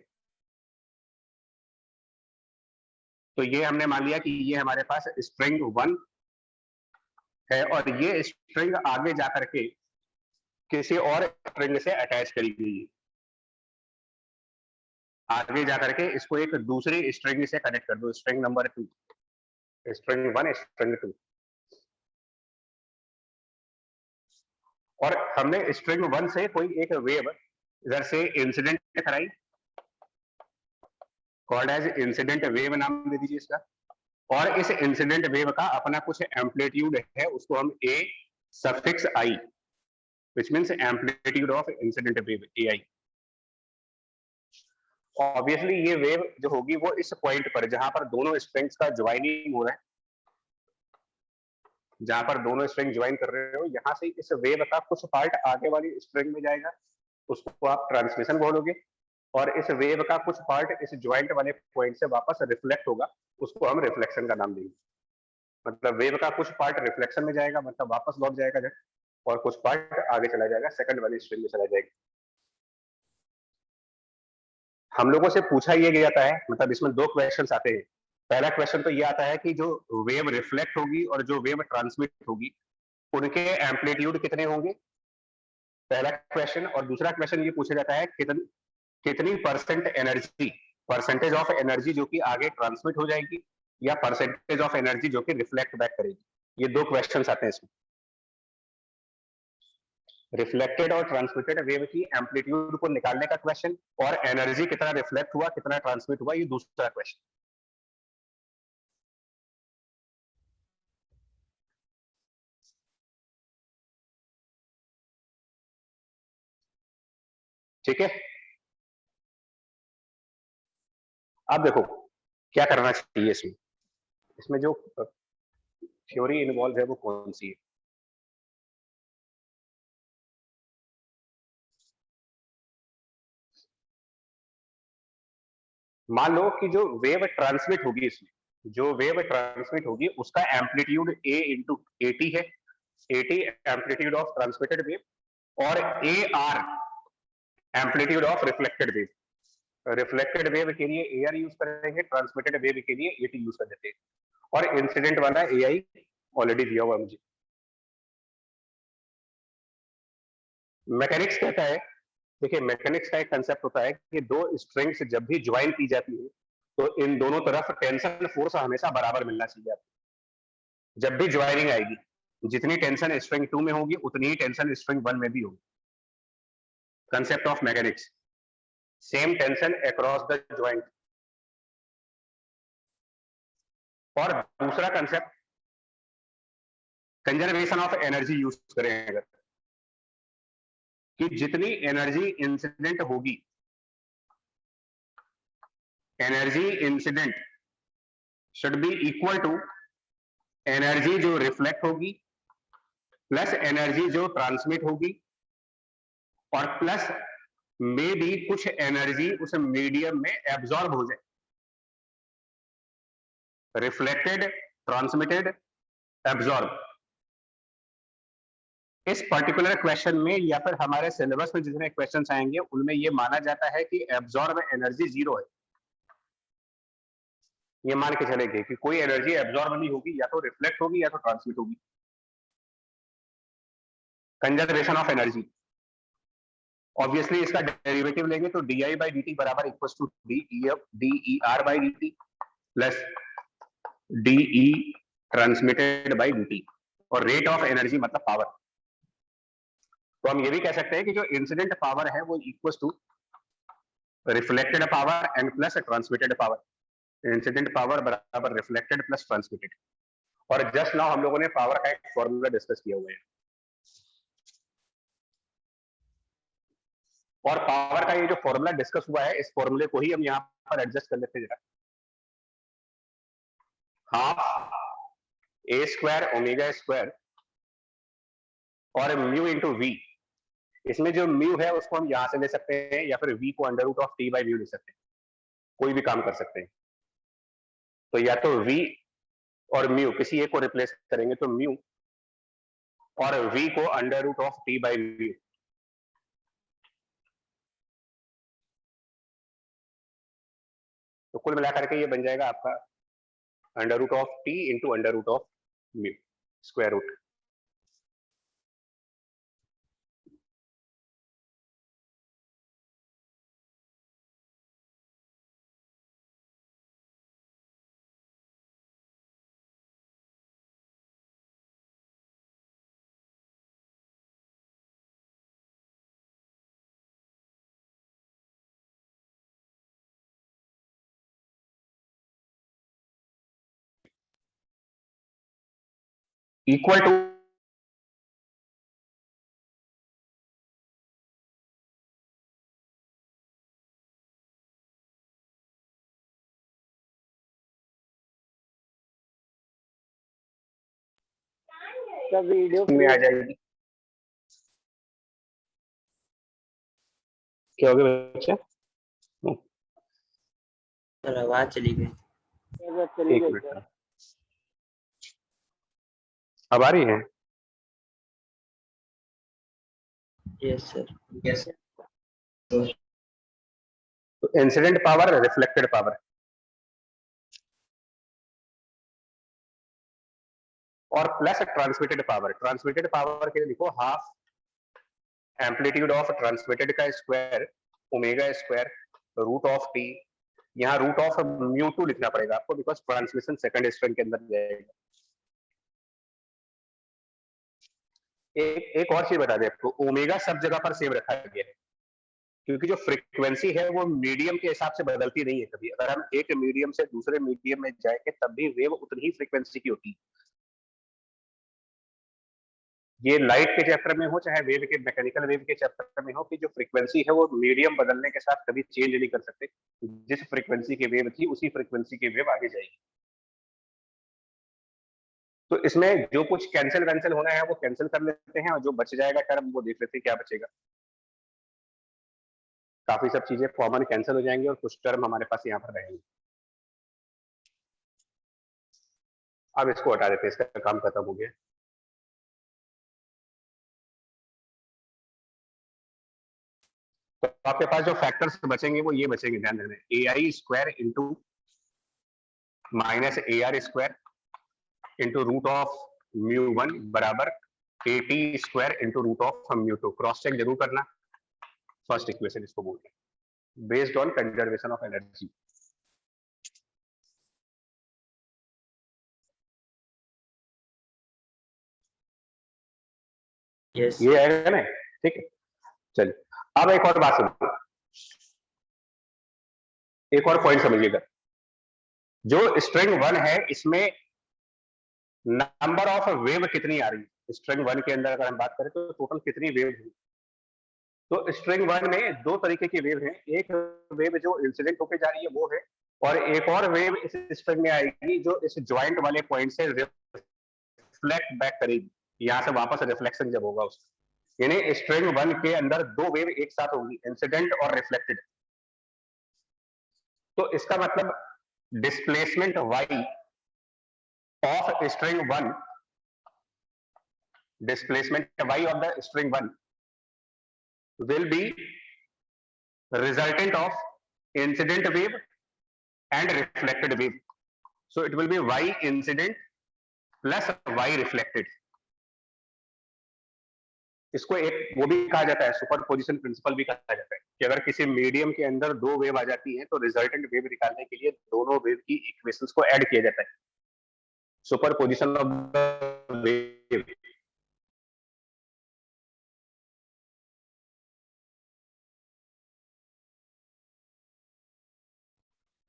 तो ये हमने मान लिया कि ये हमारे पास स्ट्रिंग 1 है और ये स्ट्रिंग आगे जाकर के किसी और स्ट्रिंग से अटैच करी गई है। आगे जाकर के इसको एक दूसरी स्ट्रिंग से कनेक्ट कर दो, स्ट्रिंग नंबर 2, स्ट्रिंग 1, स्ट्रिंग 2। और हमने स्ट्रिंग 1 से कोई एक वेव इधर से इंसिडेंट कराई, कॉल्ड एज इंसिडेंट वेव नाम दे दीजिए इसका। और इस इंसिडेंट वेव का अपना कुछ एम्पलीट्यूड है, उसको हम A suffix I, which means amplitude of incident wave, A I. Obviously ये वेव जो होगी वो इस पॉइंट पर जहां पर दोनों स्ट्रिंग्स का ज्वाइनिंग हो रहा है, जहां पर दोनों स्ट्रिंग ज्वाइन कर रहे हो, यहां से इस वेव का कुछ पार्ट आगे वाली स्ट्रिंग में जाएगा, उसको आप ट्रांसमिशन बोलोगे। और इस वेव का कुछ पार्ट इस ज्वाइंट वाले पॉइंट से वापस रिफ्लेक्ट होगा, उसको हम रिफ्लेक्शन का नाम देंगे। मतलब वेव का कुछ पार्ट रिफ्लेक्शन में जाएगा, मतलब वापस लौट जाएगा जब, और कुछ पार्ट आगे चला जाएगा, सेकंड वाली स्ट्रिंग में चला जाएगा। हम लोगों से पूछा ये जाता है, मतलब इसमें 2 क्वेश्चंस आते हैं। पहला क्वेश्चन तो ये आता है कि जो वेव रिफ्लेक्ट होगी और जो वेव ट्रांसमिट होगी उनके एम्पलीट्यूड कितने होंगे, पहला क्वेश्चन। और दूसरा क्वेश्चन ये पूछा जाता है कितनी percent energy, percentage of energy जो कि आगे ट्रांसमिट हो जाएगी, या परसेंटेज ऑफ एनर्जी जो कि रिफ्लेक्ट बैक करेगी। ये 2 क्वेश्चंस आते हैं इसमें। रिफ्लेक्टेड और ट्रांसमिटेड वेव की एम्पलीट्यूड को निकालने का क्वेश्चन, और एनर्जी कितना रिफ्लेक्ट हुआ कितना ट्रांसमिट हुआ, ये दूसरा क्वेश्चन। ठीक है, अब देखो क्या करना चाहिए इसमें। इसमें जो थ्योरी इन्वॉल्व है वो कौन सी है। मान लो कि जो वेव ट्रांसमिट होगी, इसमें जो वेव ट्रांसमिट होगी उसका एम्पलीट्यूड a इंटू एटी है, A T amplitude of transmitted wave, और A R amplitude of reflected wave. Reflected wave के लिए ए आर यूज करेंगे, ट्रांसमिटेड वेव के लिए एटी यूज कर देते हैं, और इंसिडेंट वाला ए आई ऑलरेडी दिया हुआ मुझे। मैकेनिक्स कहता है, देखिए मैकेनिक्स का एक कंसेप्ट होता है कि 2 स्ट्रिंग्स जब भी ज्वाइन की जाती है तो इन दोनों तरफ टेंशन फोर्स हमेशा बराबर मिलना चाहिए। जब भी ज्वाइनिंग आएगी, जितनी टेंशन स्ट्रिंग 2 में होगी उतनी ही टेंशन स्ट्रिंग 1 में भी होगी। Concept of mechanics, same tension across the joint. और दूसरा concept conservation of energy use करें अगर, कि जितनी एनर्जी इंसिडेंट होगी, energy incident should be equal to energy जो रिफ्लेक्ट होगी प्लस एनर्जी जो ट्रांसमिट होगी, और प्लस में भी कुछ एनर्जी उस मीडियम में एब्जॉर्ब हो जाए। Reflected, transmitted, absorb. इस पर्टिकुलर क्वेश्चन में या फिर हमारे सिलेबस में जितने क्वेश्चंस आएंगे उनमें ये माना जाता है कि एब्जॉर्ब एनर्जी 0 है। ये मान के चलेंगे कि कोई एनर्जी एब्जॉर्ब नहीं होगी, या तो रिफ्लेक्ट होगी या तो ट्रांसमिट होगी। कंजर्वेशन ऑफ एनर्जी, ऑब्वियसली इसका डेरिवेटिव लेंगे तो D I by D T बराबर equal to D E R by D T plus D E transmitted by D T, और रेट ऑफ एनर्जी मतलब पावर। तो हम ये भी कह सकते हैं कि जो इंसिडेंट पावर है वो equal to reflected power and plus transmitted power. Incident power बराबर रिफ्लेक्टेड प्लस ट्रांसमिटेड। और जस्ट नाउ हम लोगों ने पावर का एक फॉर्मूला डिस्कस किया हुआ है, और पावर का ये जो फॉर्मूला डिस्कस हुआ है, इस फॉर्मूले को ही हम यहाँ पर एडजस्ट कर लेते हैं जरा। हाफ ए स्क्वायर ओमेगा स्क्वायर और म्यू इंटू वी। इसमें जो म्यू है उसको हम यहां से ले सकते हैं, या फिर वी को under root of T by mu ले सकते हैं, कोई भी काम कर सकते हैं। तो या तो वी और म्यू किसी एक को रिप्लेस करेंगे, तो म्यू और वी को under root of T by mu. तो कुल मिलाकर के ये बन जाएगा आपका under root of T into under root of mu square root. Equal to सब वीडियो में आ जाएगी। क्या हो गया बच्चा? सर आवाज चली गई। चली एक गई मिनट, सर। अब आ रही है? Yes sir. यस तो इंसिडेंट पावर रिफ्लेक्टेड पावर और plus transmitted power. Transmitted power के लिए लिखो हाफ एम्पलीट्यूड ऑफ ट्रांसमिटेड का square omega square root of T. यहाँ रूट ऑफ म्यू टू लिखना पड़ेगा आपको, बिकॉज ट्रांसमिशन सेकंड स्ट्रिंग के अंदर जाएगा। एक और चीज बता दें आपको, ओमेगा सब जगह पर सेम रखा गया है, क्योंकि जो फ्रीक्वेंसी है वो मीडियम के हिसाब से बदलती नहीं है कभी। अगर हम एक मीडियम से दूसरे मीडियम में जाएंगे तब भी वेव उतनी ही फ्रीक्वेंसी की होती है। ये लाइट के चैप्टर में हो चाहे वेव के मैकेनिकल वेव के चैप्टर में हो, कि जो फ्रीक्वेंसी है वो मीडियम बदलने के साथ कभी चेंज नहीं कर सकते। जिस फ्रीक्वेंसी की वेव थी उसी फ्रीक्वेंसी की वेव आगे जाएगी। तो इसमें जो कुछ कैंसिल वैंसिल होना है वो कैंसिल कर लेते हैं, और जो बच जाएगा टर्म वो देख लेते हैं क्या बचेगा। काफी सब चीजें कॉमन कैंसिल हो जाएंगी और कुछ टर्म हमारे पास यहाँ पर रहेंगे। अब इसको हटा देते हैं, इसका काम खत्म हो गया। तो आपके पास जो फैक्टर्स बचेंगे वो ये बचेंगे, ध्यान देना। A I square into minus A R square into root of mu one बराबर A T square into root of mu two. Cross check जरूर करना। फर्स्ट इक्वेशन इसको बोलते हैं based on conservation of energy. Yes ये आएगा ना, ठीक है। चलिए अब एक और बात सुनो, एक और पॉइंट समझिएगा। जो स्ट्रिंग वन है इसमें नंबर ऑफ वेव कितनी आ रही है। स्ट्रिंग वन के अंदर अगर हम बात करें तो टोटल कितनी वेव है। तो स्ट्रिंग वन में दो तरीके की वेव है। एक वेव जो इंसिडेंट होकर जा रही है वो है, और एक और वेव इस स्ट्रिंग में आएगी जो इस ज्वाइंट वाले पॉइंट से रिफ्लेक्ट बैक करेगी। यहां से वापस रिफ्लेक्शन जब होगा उसका, यानी स्ट्रिंग वन के अंदर दो वेव एक साथ होंगी, इंसिडेंट और रिफ्लेक्टेड। तो इसका मतलब displacement y of string one, displacement y of the string one will be resultant of incident wave and reflected wave. So it will be y incident plus y reflected. इसको एक वो भी कहा जाता है, सुपरपोजिशन प्रिंसिपल भी कहा जाता है, कि अगर किसी मीडियम के अंदर दो वेव आ जाती हैं तो रिजल्टेंट वेव निकालने के लिए दोनों वेव की इक्वेशंस को ऐड किया जाता है। सुपरपोजिशन ऑफ द वेव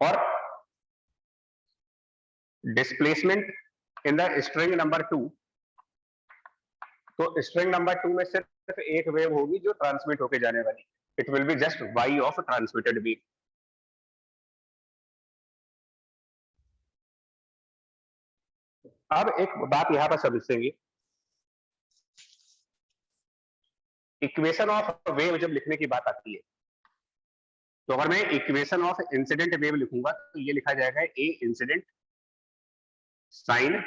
और displacement in the string number 2, तो स्ट्रिंग नंबर 2 में सिर्फ एक वेव होगी जो ट्रांसमिट होके जाने वाली, it will be just y of transmitted wave. अब एक बात यहां पर समझेंगे, इक्वेशन ऑफ वेव जब लिखने की बात आती है तो अगर मैं इक्वेशन ऑफ इंसिडेंट वेव लिखूंगा तो ये लिखा जाएगा A incident sine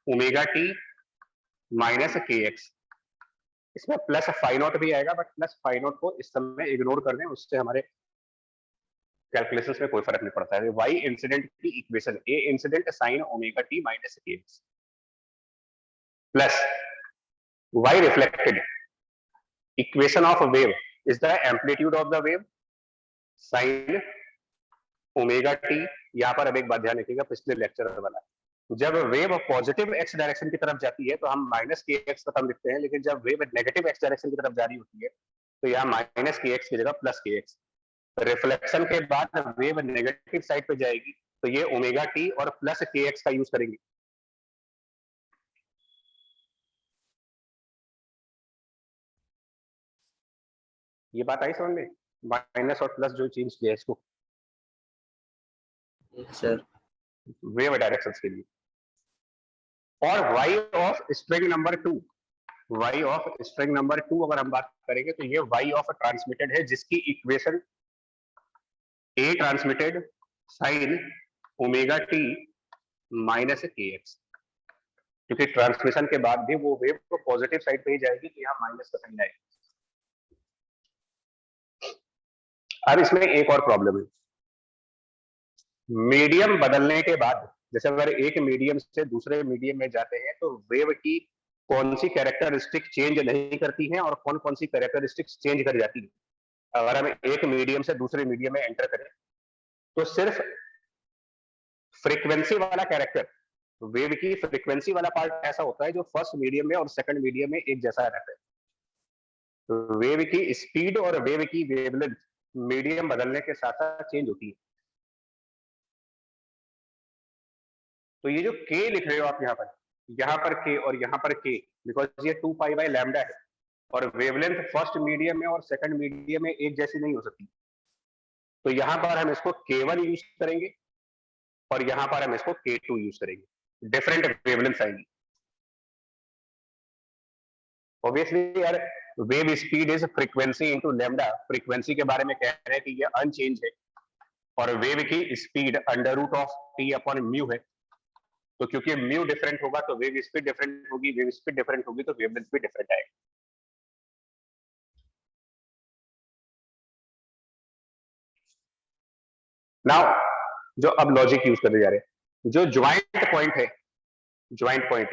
omega T minus K X. इसमें प्लस फाई नॉट भी आएगा, बट प्लस फाई नॉट को इस समय इग्नोर कर दें, उससे हमारे कैलकुलेशंस में कोई फर्क नहीं पड़ता है। वाई इंसिडेंट की equation A incident sine omega T minus K X plus Y reflected equation of wave is the amplitude of the wave sine omega T. यहां पर अब एक बात ध्यान रखिएगा, पिछले लेक्चर वाला, जब वेव पॉजिटिव एक्स डायरेक्शन की तरफ जाती है तो हम माइनस के एक्स का टर्म लिखते हैं, लेकिन जब वेव नेगेटिव एक्स डायरेक्शन की तरफ जा रही होती है तो यहाँ माइनस के एक्स की जगह प्लस के एक्स। रिफ्लेक्शन के बाद वेव नेगेटिव साइड पे जाएगी तो ये ओमेगा टी और प्लस के एक्स का यूज करेंगे। ये बात आई समझ में, माइनस और प्लस जो चेंज किया है इसको सर वेव डायरेक्शन के लिए। और y of string number 2, y of string number 2 अगर हम बात करेंगे तो ये y ऑफ ट्रांसमिटेड है, जिसकी equation a transmitted sign omega T minus K x, क्योंकि ट्रांसमिशन के बाद भी वो वेव को पॉजिटिव साइड पे ही जाएगी तो यहाँ माइनस का साइन आएगा। अब इसमें एक और प्रॉब्लम है, मीडियम बदलने के बाद, जैसे अगर एक मीडियम से दूसरे मीडियम में जाते हैं तो वेव की कौन सी कैरेक्टरिस्टिक चेंज नहीं करती हैं और कौन कौन सी कैरेक्टरिस्टिक्स चेंज कर जाती है। अगर हम एक मीडियम से दूसरे मीडियम में एंटर करें तो सिर्फ फ्रीक्वेंसी वाला कैरेक्टर, वेव की फ्रीक्वेंसी वाला पार्ट ऐसा होता है जो फर्स्ट मीडियम में और सेकंड मीडियम में एक जैसा रहता है। तो वेव की स्पीड और वेव की वेवलेंथ मीडियम बदलने के साथ साथ चेंज होती है। तो ये जो k लिख रहे हो आप यहाँ पर k और यहाँ पर k, बिकॉज ये 2 पाई बाय लैम्डा है और वेवलेंथ फर्स्ट मीडियम में और सेकंड मीडियम में एक जैसी नहीं हो सकती, तो यहाँ पर हम इसको k1 यूज करेंगे और यहाँ पर हम इसको k2 यूज करेंगे, डिफरेंट वेवलेंथ आएंगी। ऑब्वियसली यार, wave speed is frequency into lambda, frequency के बारे में कह रहे हैं कि ये अनचेंज है और वेव की speed under root of T upon mu है, तो क्योंकि म्यू डिफरेंट होगा तो वेव स्पीड डिफरेंट होगी, वेव स्पीड डिफरेंट होगी तो वेवलेंथ भी डिफरेंट आएगी। नाउ जो अब लॉजिक यूज करने जा रहे हैं, जो ज्वाइंट पॉइंट है, ज्वाइंट पॉइंट,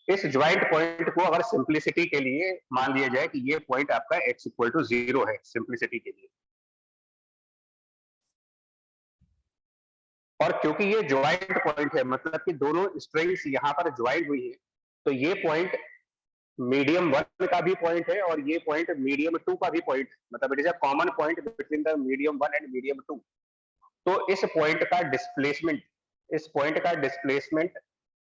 इस ज्वाइंट पॉइंट को अगर सिंप्लिसिटी के लिए मान लिया जाए कि ये पॉइंट आपका x इक्वल टू 0 है सिंप्लिसिटी के लिए, और क्योंकि ये ज्वाइंट पॉइंट है मतलब कि दोनों स्ट्रिंग्स यहां पर ज्वाइन हुई है, तो ये पॉइंट मीडियम 1 का भी पॉइंट है और ये पॉइंट मीडियम 2 का भी पॉइंट है, मतलब it is a common point between the medium 1 and medium 2। तो इस पॉइंट का डिस्प्लेसमेंट, इस पॉइंट का डिस्प्लेसमेंट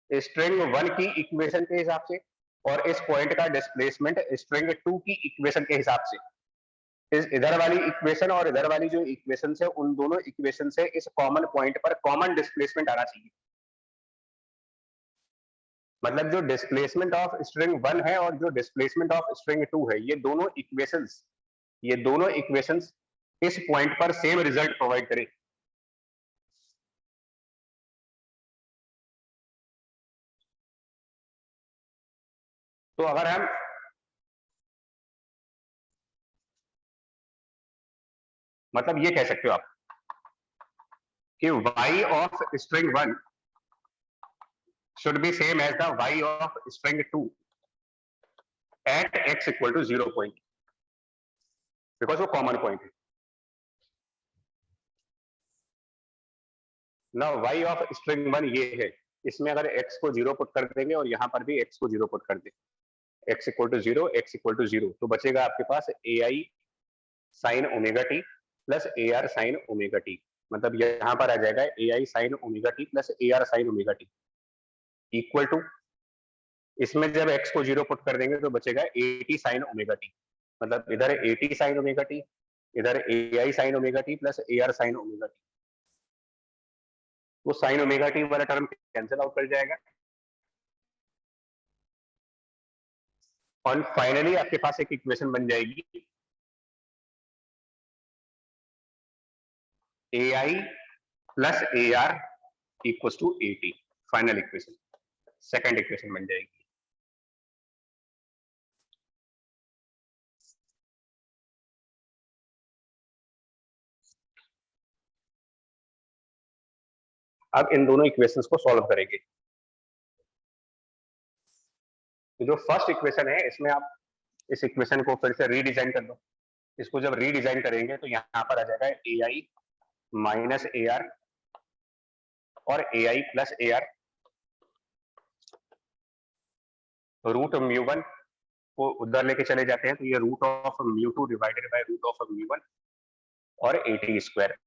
स्ट्रिंग 1 की इक्वेशन के हिसाब से और इस पॉइंट का डिस्प्लेसमेंट स्ट्रिंग 2 की इक्वेशन के हिसाब से, इस इधर वाली इक्वेशन और इधर वाली जो इक्वेशन है उन दोनों इक्वेशन से इस कॉमन पॉइंट पर कॉमन डिस्प्लेसमेंट आना चाहिए। मतलब जो डिस्प्लेसमेंट ऑफ स्ट्रिंग 1 है और जो डिस्प्लेसमेंट ऑफ स्ट्रिंग 2 है, ये दोनों इक्वेशंस इस पॉइंट पर सेम रिजल्ट प्रोवाइड करें। तो अगर हम मतलब ये कह सकते हो आप कि y of string 1 should be same as the y of string 2 at x equal to 0 point, because वो कॉमन पॉइंट है। Now y of string 1 ये है, इसमें अगर x को 0 पुट कर देंगे और यहाँ पर भी x को 0 पुट कर दें, x equal to 0, x equal to 0, तो बचेगा आपके पास ai sine omega T plus A R sine omega T, मतलब यहाँ पर आ जाएगा A I sine omega T plus A R sine omega T equal to, इसमें जब x को 0 पुट कर देंगे तो बचेगा A T sine omega T, मतलब इधर A T sine omega T, इधर A I sine omega T plus A R sine omega T, वो साइन ओमेगा टी वाला टर्म कैंसिल आउट कर जाएगा और फाइनली आपके पास एक इक्वेशन बन जाएगी A I plus A R equal to A T, final equation, second equation बन जाएगी। अब इन दोनों इक्वेशंस को सॉल्व करेंगे। तो जो फर्स्ट इक्वेशन है इसमें आप इस इक्वेशन को फिर से रीडिजाइन कर दो। इसको जब रीडिजाइन करेंगे तो यहाँ पर आ जाएगा A I minus A R और A I plus A R, root mu one को उधर लेके चले जाते हैं तो ये root of mu two divided by root of mu one और ए टी स्क्वायर,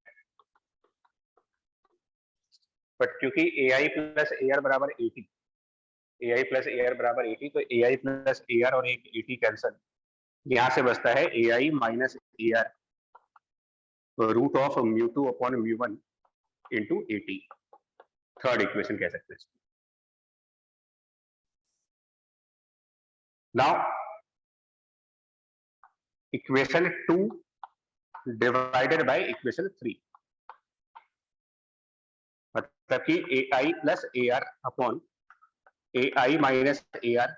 बट क्योंकि ए आई प्लस ए आर बराबर A T, A I plus A are बराबर ए टी, तो ए आई प्लस ए आर और एक A T cancel, यहां से बचता है A I minus A R root of mu two upon mu one into A T, third equation कह सकते हैं। Now equation 2 divided by equation 3, मतलब कि A I plus A R upon A I minus A R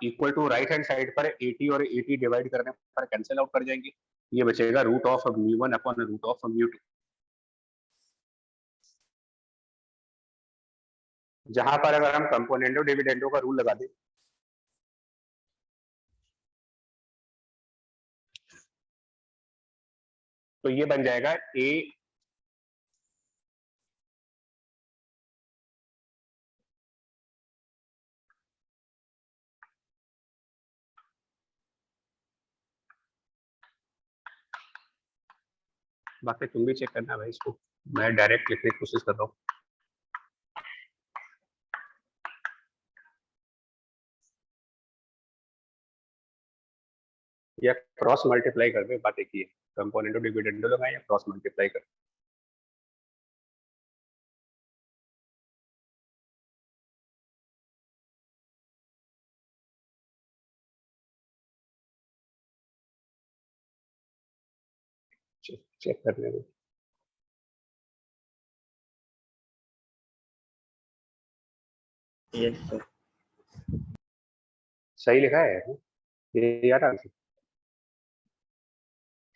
equal to right hand side पर A T और A T divide करने पर cancel out कर जाएंगे, ये बचेगा root of mu one upon root of mu two. जहां पर अगर हम कंपोनेंडो डिविडेंडो का रूल लगा दें तो ये बन जाएगा ए बाकी तुम भी चेक करना भाई, इसको मैं डायरेक्ट लिखने की कोशिश कर रहा हूँ। या क्रॉस मल्टीप्लाई कर दे, बात एक ही है, कंपोनेंटो डिविडेंडो लगाए या क्रॉस मल्टीप्लाई कर। चेक करने दो। यस सर, सही लिखा है ये यार आंसर,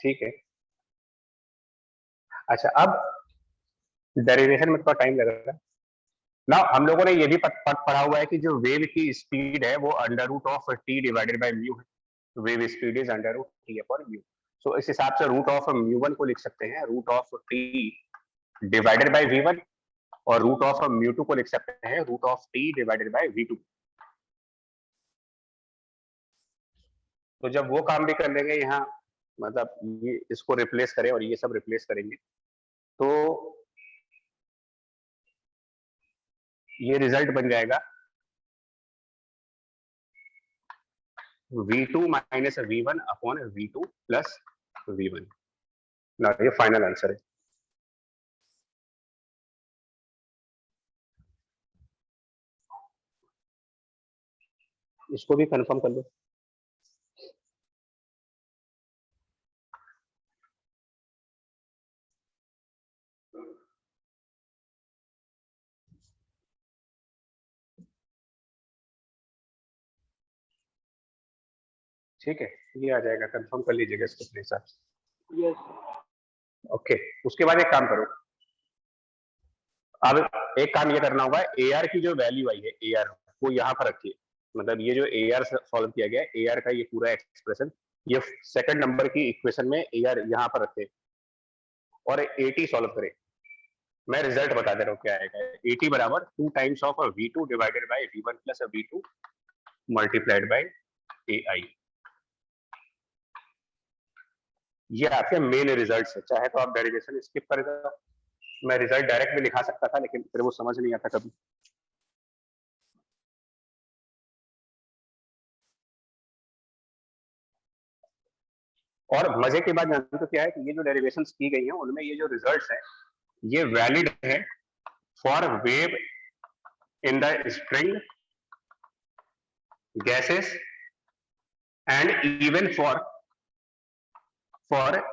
ठीक है। अच्छा, अब डेरिवेशन में थोड़ा टाइम लगेगा ना। हम लोगों ने ये भी पढ़ा हुआ है कि जो वेव की स्पीड है वो under root of T divided by mu है, wave speed is under root T upon mu. So इस हिसाब से रूट ऑफ म्यू वन को लिख सकते हैं root of T divided by v one, और रूट ऑफ म्यू टू को लिख सकते हैं root of T divided by v two. तो जब वो काम भी कर लेंगे यहाँ, मतलब ये इसको रिप्लेस करें और ये सब रिप्लेस करेंगे तो ये रिजल्ट बन जाएगा v2 minus v1 upon v2 plus v1 ना, ये फाइनल आंसर है। इसको भी कंफर्म कर लो। ठीक है, ये आ जाएगा, कंफर्म कर लीजिएगा इसको अपने हिसाब से। यस। ओके, उसके बाद एक काम करो, अब एक काम ये करना होगा, ए आर की जो वैल्यू आई है ए आर वो यहाँ पर रखिए, मतलब ये जो ए आर सॉल्व किया गया है ए आर का ये पूरा एक्सप्रेशन, ये सेकंड नंबर की इक्वेशन में ए आर यहाँ पर रखे और ए टी सॉल्व करें। मैं रिजल्ट बता दे रहा हूँ क्या आएगा। ए टी बराबर 2 times of V two divided by V one plus V two multiplied by A I. ये आपके मेन रिजल्ट्स है। चाहे तो आप डेरिवेशन स्किप कर दो, मैं रिजल्ट डायरेक्ट भी लिखा सकता था लेकिन फिर वो समझ नहीं आता कभी। और मजे की बात जानते तो क्या है कि ये जो डेरिवेशंस की गई हैं उनमें ये जो रिजल्ट्स हैं ये वैलिड है for wave in the string gases and even for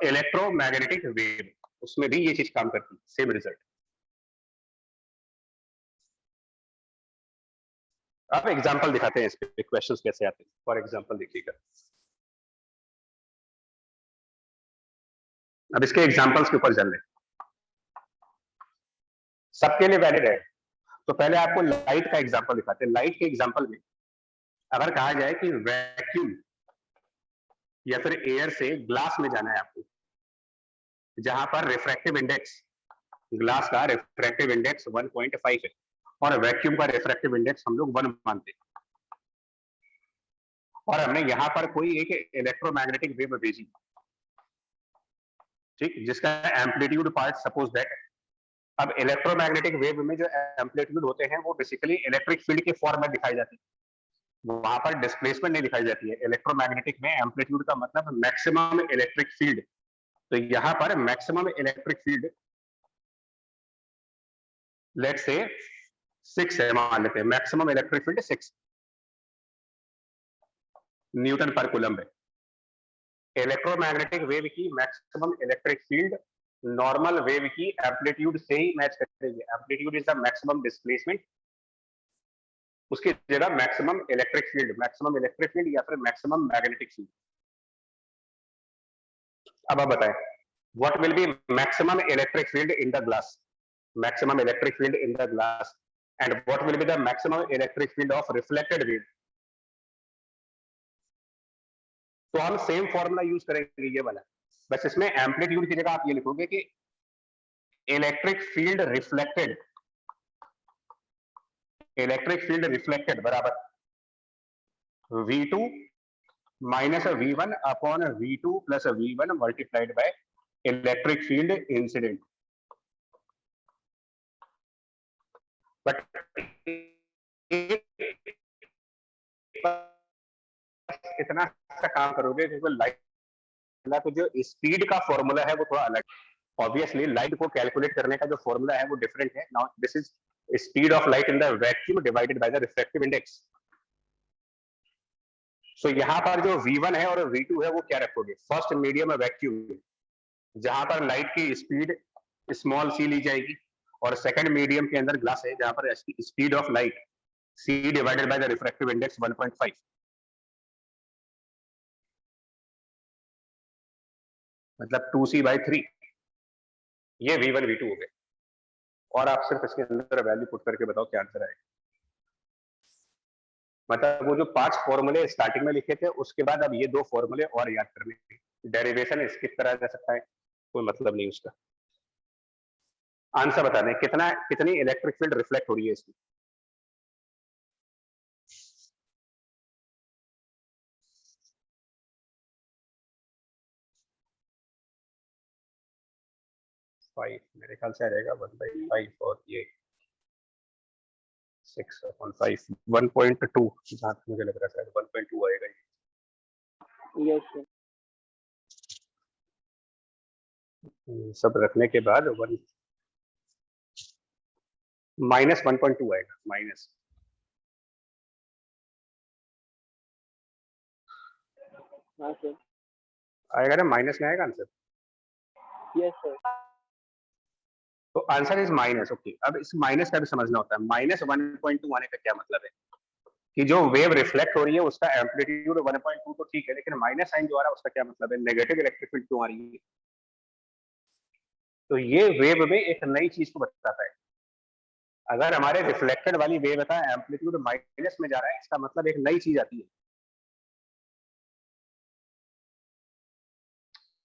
electromagnetic wave, उसमें भी ये चीज काम करती है, सेम रिजल्ट। अब एग्जांपल दिखाते हैं इस पे क्वेश्चंस कैसे आते हैं। फॉर एग्जांपल देखिएगा, अब इसके एग्जांपल्स के ऊपर चल रहे, सबके लिए वैलिड है। तो पहले आपको लाइट का एग्जांपल दिखाते हैं। लाइट के एग्जांपल में अगर कहा जाए कि वैक्यूम या फिर एयर से ग्लास में जाना है आपको, जहां पर रिफ्रैक्टिव इंडेक्स, ग्लास का रिफ्रैक्टिव इंडेक्स 1.5 है और वैक्यूम का रिफ्रैक्टिव इंडेक्स हम लोग 1 मानते हैं, और हमने यहां पर कोई एक इलेक्ट्रोमैग्नेटिक वेव भेजी, ठीक, जिसका एम्पलीट्यूड पार्ट सपोज दैट। अब इलेक्ट्रोमैग्नेटिक वेव में जो एम्पलीट्यूड होते हैं वो बेसिकली इलेक्ट्रिक फील्ड के फॉर्म में दिखाई जाती है, वहां पर डिस्प्लेसमेंट नहीं दिखाई जाती है। इलेक्ट्रोमैग्नेटिक में एम्पलीट्यूड का मतलब मैक्सिमम इलेक्ट्रिक फील्ड, तो यहाँ पर maximum electric field let's say 6 है, मान लेते हैं मैक्सिमम इलेक्ट्रिक फील्ड 6 न्यूटन पर कूलम्ब है। इलेक्ट्रोमैग्नेटिक वेव की maximum electric field normal wave की एम्पलीट्यूड से ही मैच करेगी। Amplitude is the maximum displacement, उसकी जगह मैक्सिमम इलेक्ट्रिक फील्ड या फिर मैक्सिमम मैग्नेटिक फील्ड। अब आप बताएं what will be maximum electric field in the glass, maximum electric field in the glass, and what will be the maximum electric field of reflected wave. तो हम same formula use करेंगे ये वाला, बस इसमें एम्पलीट्यूड की जगह आप ये लिखोगे कि इलेक्ट्रिक फील्ड रिफ्लेक्टेड बराबर V2 minus V1 upon V2 plus V1 multiplied by electric field incident. But इतना सा काम करोगे क्योंकि लाइट तो जो स्पीड का फॉर्मूला है वो थोड़ा अलग है। ऑब्वियसली लाइट को कैलकुलेट करने का जो फॉर्मूला है वो डिफरेंट है। Now this is speed of light in the vacuum divided by the refractive index. So यहाँ पर जो V1 है और V2 है वो क्या रखोगे, फर्स्ट मीडियम वैक्यूम जहां पर लाइट की स्पीड स्मॉल सी ली जाएगी, और सेकंड मीडियम के अंदर ग्लास है जहां पर speed of light C divided by the refractive index 1.5, मतलब 2C/3। ये V1 V2 हो गए, और आप सिर्फ इसके अंदर वैल्यू पुट करके बताओ क्या आंसर आएगा। मतलब वो जो 5 फॉर्मूले स्टार्टिंग में लिखे थे उसके बाद अब ये 2 फॉर्मूले और याद करने हैं। डेरिवेशन स्किप करा जा सकता है, कोई मतलब नहीं उसका। आंसर बता दें कितनी इलेक्ट्रिक फील्ड रिफ्लेक्ट हो रही है इसमें। मेरे ख्याल से आ जाएगा 1/5 और ये 6/5 1.2, जहां तक मुझे लग रहा है 1.2 आएगा। Yes sir. सब रखने के बाद -1.2 आएगा, माइनस। हाँ सर। आएगा ना, माइनस में आएगा आंसर। Yes sir. तो आंसर इज माइनस। ओके, अब इस माइनस का भी समझना होता है। -1.2 आने का क्या मतलब है कि जो वेव रिफ्लेक्ट हो रही है उसका एम्पलीट्यूड 1.2 तो ठीक है, लेकिन माइनस साइन जो आ रहा है उसका क्या मतलब है, नेगेटिव इलेक्ट्रिक फील्ड क्यों आ रही है। तो ये वेव में एक नई चीज को बताता है। अगर हमारे रिफ्लेक्टेड वाली वेव का एम्पलीट्यूड माइनस में जा रहा है, इसका मतलब एक नई चीज आती है।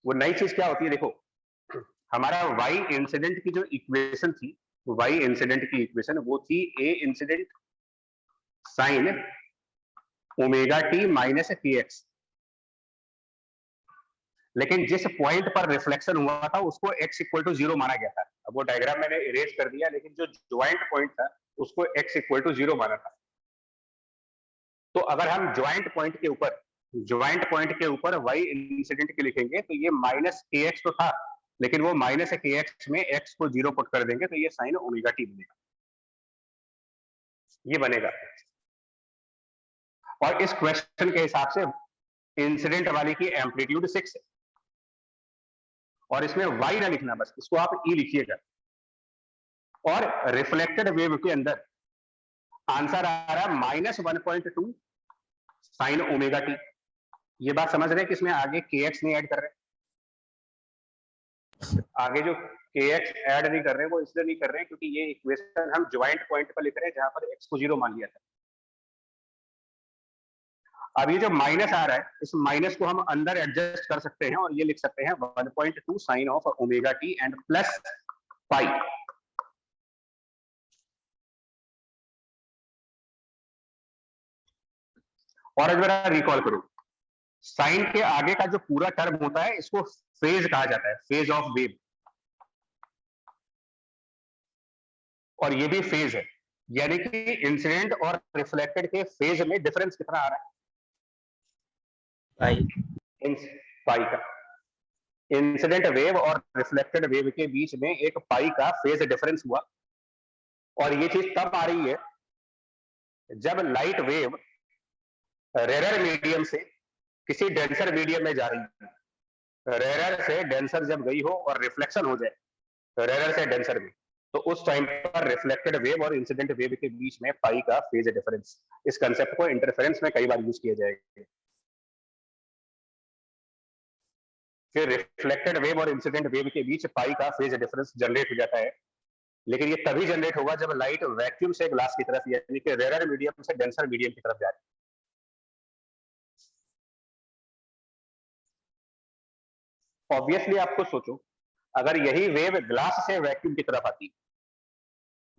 वो नई चीज क्या होती है, देखो हमारा y इंसिडेंट की जो इक्वेशन थी, y इंसिडेंट की इक्वेशन वो थी a incident sine omega t minus kx। लेकिन जिस पॉइंट पर रिफ्लेक्शन हुआ था उसको x इक्वल टू 0 माना गया था। अब वो डायग्राम मैंने इरेज कर दिया, लेकिन जो ज्वाइंट पॉइंट था उसको x इक्वल टू 0 माना था। तो अगर हम ज्वाइंट पॉइंट के ऊपर y इंसिडेंट के लिखेंगे तो ये माइनस kx तो था, लेकिन वो माइनस kx में x को 0 पुट कर देंगे तो ये साइन ओमेगा टी बनेगा, ये बनेगा। और इस क्वेश्चन के हिसाब से इंसिडेंट वाली की एम्पलीट्यूड 6 है, और इसमें y ना लिखना, बस इसको आप e लिखिएगा। और रिफ्लेक्टेड वेव के अंदर आंसर आ रहा है -1.2 साइन ओमेगा टी। ये बात समझ रहे हैं कि इसमें आगे kx नहीं ऐड कर रहे, आगे जो kx ऐड नहीं कर रहे वो इसलिए नहीं कर रहे हैं क्योंकि ये इक्वेशन हम ज्वाइंट पॉइंट पर लिख रहे हैं जहां पर x को 0 मान लिया था। अब ये जो माइनस आ रहा है, इस माइनस को हम अंदर एडजस्ट कर सकते हैं और ये लिख सकते हैं 1.2 sine of omega T and plus pi. और अगर रिकॉल करो, साइन के आगे का जो पूरा टर्म होता है इसको फेज कहा जाता है, फेज ऑफ वेव। और ये भी फेज है, यानी कि इंसिडेंट और रिफ्लेक्टेड के फेज में डिफरेंस कितना आ रहा है? पाई का। इंसिडेंट वेव और रिफ्लेक्टेड वेव के बीच में एक पाई का फेज डिफरेंस हुआ। और ये चीज तब आ रही है जब लाइट वेव रेरर मीडियम से किसी डेंसर मीडियम में जा रही है। रेरर से डेंसर जब गई हो और रिफ्लेक्शन हो जाए रेरर से डेंसर में, तो उस टाइम पर रिफ्लेक्टेड वेव और इंसिडेंट वेव के बीच में पाई का फेज डिफरेंस, इस कंसेप्ट को इंटरफेरेंस में कई बार यूज किया जाएगा। फिर रिफ्लेक्टेड वेव और इंसिडेंट वेव के बीच पाई का फेज डिफरेंस जनरेट हो जाता है, लेकिन ये तभी जनरेट होगा जब लाइट वैक्यूम से ग्लास की तरफ यानी कि रेरर मीडियम से डेंसर मीडियम की तरफ जा रही है। ऑब्वियसली आपको सोचो, अगर यही वेव ग्लास से वैक्यूम की तरफ आती,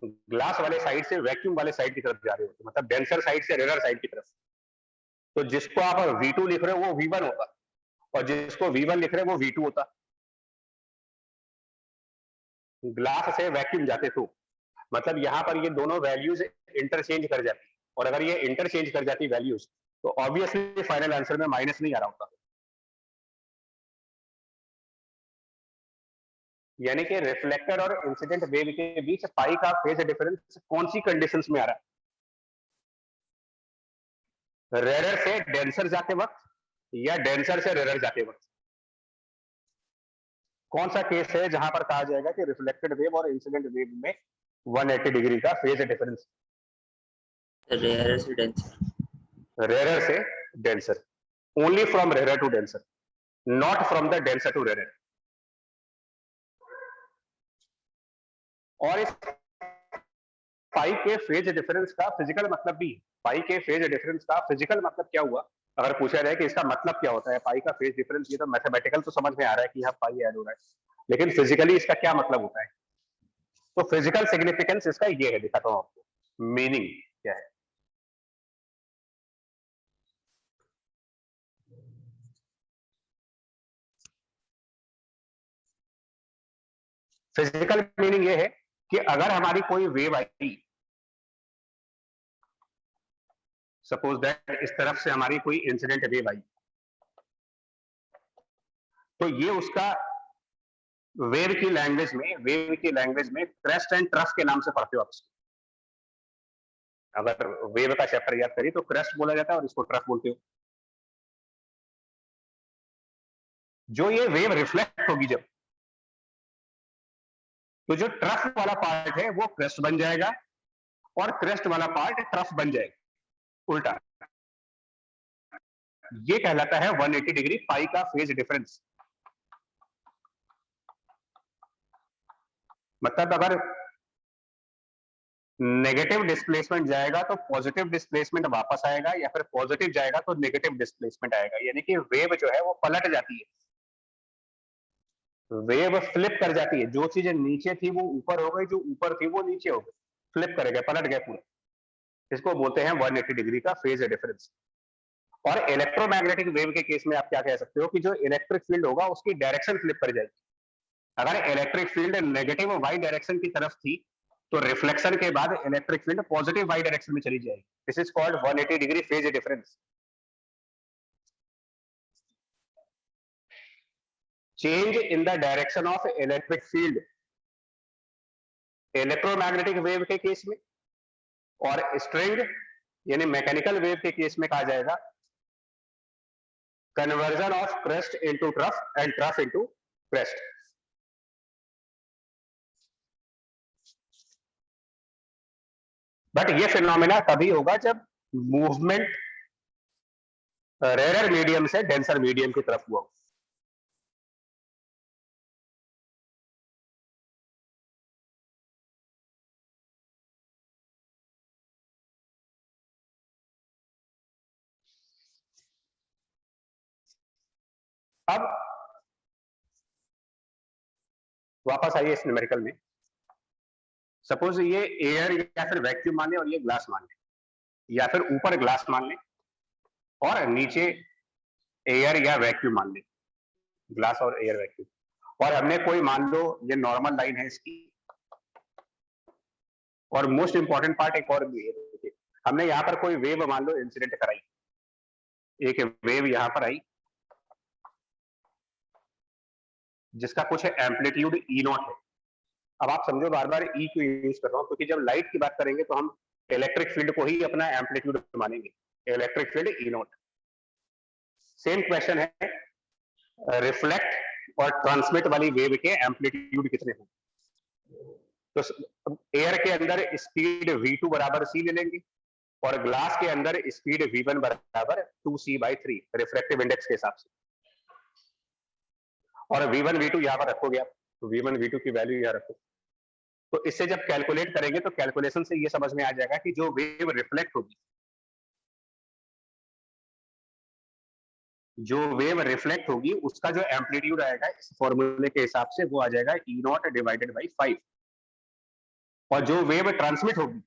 ग्लास वाले साइड से वैक्यूम वाले साइड की तरफ जा रहे हो, मतलब डेंसर साइड से रेरर साइड की तरफ, तो जिसको आप V2 लिख रहे हो वो V1 होगा और जिसको V1 लिख रहे हो वो V2 होता। ग्लास से वैक्यूम जाते तो मतलब यहां पर ये दोनों वैल्यूज इंटरचेंज कर जाती, और अगर ये इंटरचेंज कर जाती वैल्यूज तो ऑब्वियसली फाइनल आंसर में माइनस नहीं आ रहा होता। यानी कि रिफ्लेक्टर और इंसिडेंट वेव के बीच पाई का फेज डिफरेंस कौन सी कंडीशंस में आ रहा है? रेरर से डेंसर जाते वक्त या डेंसर से रेरर जाते वक्त? कौन सा केस है जहां पर कहा जाएगा कि रिफ्लेक्टेड वेव और इंसिडेंट वेव में 180 डिग्री का फेज डिफरेंस? रेयर से डेंसर। रेरर से denser, only from rarer to denser, not from the denser to rarer. और इस पाई के फेज डिफरेंस का फिजिकल मतलब भी, पाई के फेज डिफरेंस का फिजिकल मतलब क्या हुआ? अगर पूछा जाए कि इसका मतलब क्या होता है पाई का फेज डिफरेंस, ये तो मैथमेटिकल तो समझ में आ रहा है कि यहाँ पाई ऐड हो रहा है, लेकिन फिजिकली इसका क्या मतलब होता है? तो फिजिकल सिग्निफिकेंस इसका ये है, दिखाता हूं आपको मीनिंग क्या है। फिजिकल मीनिंग ये है कि अगर हमारी कोई वेव आई, सपोज दैट इस तरफ से हमारी कोई इंसिडेंट वेव आई, तो ये उसका वेव की लैंग्वेज में क्रेस्ट एंड ट्रफ के नाम से पढ़ते हो आप इसको। अगर वेव का चैप्टर याद करिए तो क्रेस्ट बोला जाता है और इसको ट्रफ बोलते हो। जो ये वेव रिफ्लेक्ट होगी जब, तो जो ट्रफ वाला पार्ट है वो क्रेस्ट बन जाएगा और क्रेस्ट वाला पार्ट ट्रफ बन जाएगा, उल्टा। ये कहलाता है 180 डिग्री पाई का फेज डिफरेंस। मतलब अगर नेगेटिव डिस्प्लेसमेंट जाएगा तो पॉजिटिव डिस्प्लेसमेंट वापस आएगा, या फिर पॉजिटिव जाएगा तो नेगेटिव डिस्प्लेसमेंट आएगा। यानी कि वेव जो है वो पलट जाती है, वेव फ्लिप कर जाती है। जो चीज नीचे थी वो ऊपर हो गई, जो ऊपर थी वो नीचे हो गई, फ्लिप करेगा, पलट गया पूरा। इसको बोलते हैं 180 डिग्री का फेज डिफरेंस। और इलेक्ट्रोमैग्नेटिक वेव के केस में आप क्या कह सकते हो कि जो इलेक्ट्रिक फील्ड होगा उसकी डायरेक्शन फ्लिप कर जाएगी। अगर electric field negative Y direction की तरफ थी तो रिफ्लेक्शन के बाद electric field positive Y direction में चली जाएगी। This is called 180 degree phase difference. Change in the direction of electric field electromagnetic wave के केस में, और स्ट्रिंग यानी मैकेनिकल वेव के केस में कहा जाएगा conversion of crest into trough and trough into crest. But ये फिनोमेना तभी होगा जब मूवमेंट रेयर मीडियम से डेंसर मीडियम की तरफ हुआ। अब वापस आइए इस न्यूमेरिकल में। सपोज ये एयर या फिर वैक्यूम मान लें और ये ग्लास मान लें, या फिर ऊपर ग्लास मान लें और नीचे एयर या वैक्यूम मान लें, ग्लास और एयर वैक्यूम। और हमने कोई मान लो ये नॉर्मल लाइन है इसकी, और मोस्ट इंपॉर्टेंट पार्ट एक और भी है, हमने यहाँ पर कोई वेव मान लो इंसिडेंट कराई, एक वेव यहाँ पर आई जिसका कुछ एम्पलीट्यूड ई नॉट है। अब आप समझो बार बार ई क्यों यूज कर रहा हूं, क्योंकि जब लाइट की बात करेंगे तो हम इलेक्ट्रिक फील्ड को ही अपना एम्पलीट्यूड मानेंगे, electric field E not. Same question है, रिफ्लेक्ट और ट्रांसमिट वाली वेव के एम्पलीट्यूड कितने होंगे? तो एयर के अंदर स्पीड v2 बराबर c ले लेंगे और ग्लास के अंदर स्पीड v1 बराबर 2c/3 रिफ्रैक्टिव इंडेक्स के हिसाब से, और v1 v2 यहां पर रखोगे आप, तो v1 v2 की वैल्यू यहां रखो। तो इससे जब कैलकुलेट करेंगे तो कैलकुलेशन से ये समझ में आ जाएगा कि जो वेव रिफ्लेक्ट होगी, जो वेव रिफ्लेक्ट होगी उसका जो एम्पलीट्यूड आएगा इस फॉर्मूले के हिसाब से वो आ जाएगा ई नॉट डिवाइडेड बाई 5। और जो वेव ट्रांसमिट होगी,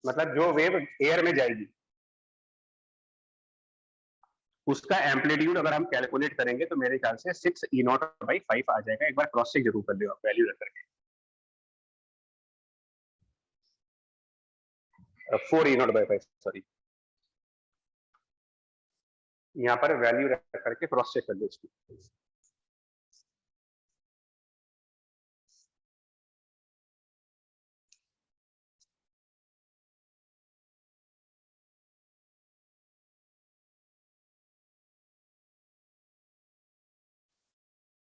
मतलब जो वेव एयर में जाएगी, उसका एम्पलीट्यूड अगर हम कैलकुलेट करेंगे तो मेरे ख्याल से 6 ई नॉट बाई 5 आ जाएगा। एक बार क्रॉस चेक जरूर कर लियो आप वैल्यू रख करके। 4 ई नॉट बाई 5, सॉरी, यहाँ पर वैल्यू रख करके क्रॉस चेक कर लो इसकी।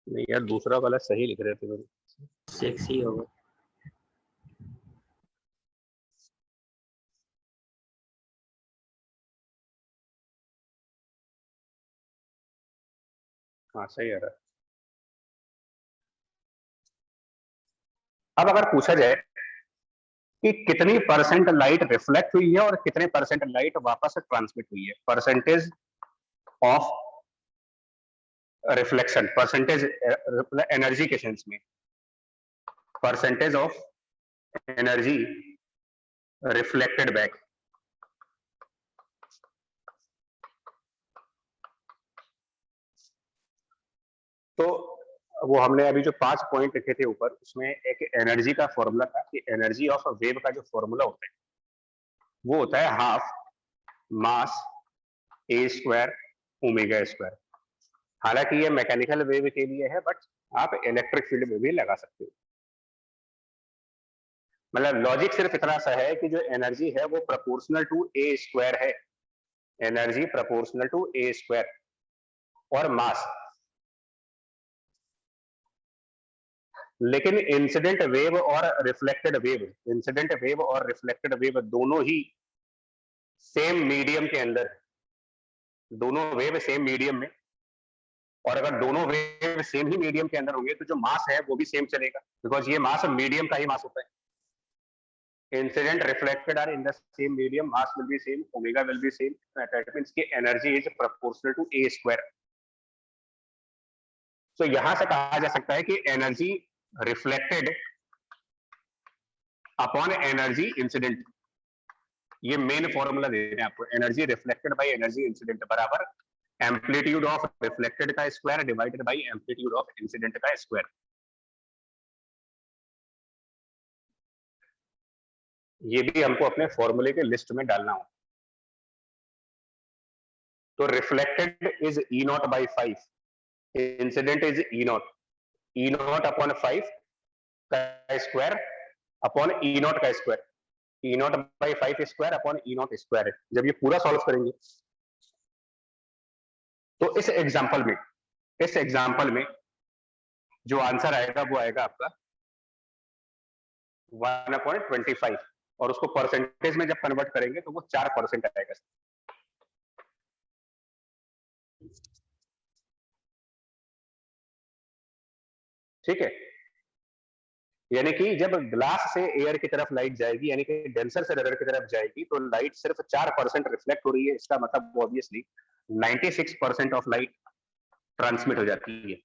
नहीं यार, दूसरा वाला सही लिख रहे थे मेरे। 6 ही होगा। हाँ सही है। अब अगर पूछा जाए कि कितनी परसेंट लाइट रिफ्लेक्ट हुई है और कितने परसेंट लाइट वापस ट्रांसमिट हुई है, percentage of reflection, percentage energy के सेंस में, percentage of energy reflected back. तो वो हमने अभी जो 5 पॉइंट लिखे थे ऊपर, उसमें एक एनर्जी का फॉर्मूला था कि एनर्जी ऑफ वेव का जो फॉर्मूला होता है वो होता है हाफ मास ए स्क्वायर ओमेगा स्क्वायर। हालांकि ये मैकेनिकल वेव के लिए है, बट आप इलेक्ट्रिक फील्ड में भी लगा सकते हो। मतलब लॉजिक सिर्फ इतना सा है कि जो एनर्जी है वो प्रोपोर्शनल टू ए स्क्वायर है, energy proportional to A square, और मास। लेकिन इंसिडेंट वेव और रिफ्लेक्टेड वेव, इंसिडेंट वेव और रिफ्लेक्टेड वेव दोनों ही सेम मीडियम के अंदर, दोनों वेव सेम मीडियम में, और अगर दोनों वेव सेम ही मीडियम के अंदर होंगे तो जो मास है वो भी सेम चलेगा, बिकॉज ये मास मीडियम का ही मास होता है। Incident reflected are in the same medium, mass will be same, omega will be same, that means कि energy is proportional to A square. तो यहां से कहा जा सकता है कि energy reflected upon energy incident, ये मेन फॉर्मूला दे रहे हैं आपको, energy reflected by energy incident बराबर एम्पलीट्यूड ऑफ रिफ्लेक्टेड का square divided by amplitude of incident का स्क्वायर। ये भी हमको अपने फॉर्मूले के लिस्ट में डालना हो। तो reflected is E not by 5, incident is E not upon 5 का स्क्वायर अपॉन ई नॉट का square, E not by 5 square upon E not square है। जब ये पूरा सॉल्व करेंगे तो इस एग्जांपल में जो आंसर आएगा वो आएगा आपका 1/25, और उसको परसेंटेज में जब कन्वर्ट करेंगे तो वो 4% आएगा। ठीक है, यानी कि जब ग्लास से एयर की तरफ लाइट जाएगी, यानी कि डेंसर से रेयर की तरफ जाएगी, तो लाइट सिर्फ 4% रिफ्लेक्ट हो रही है। इसका मतलब ऑब्वियसली 96% ऑफ लाइट ट्रांसमिट हो जाती है।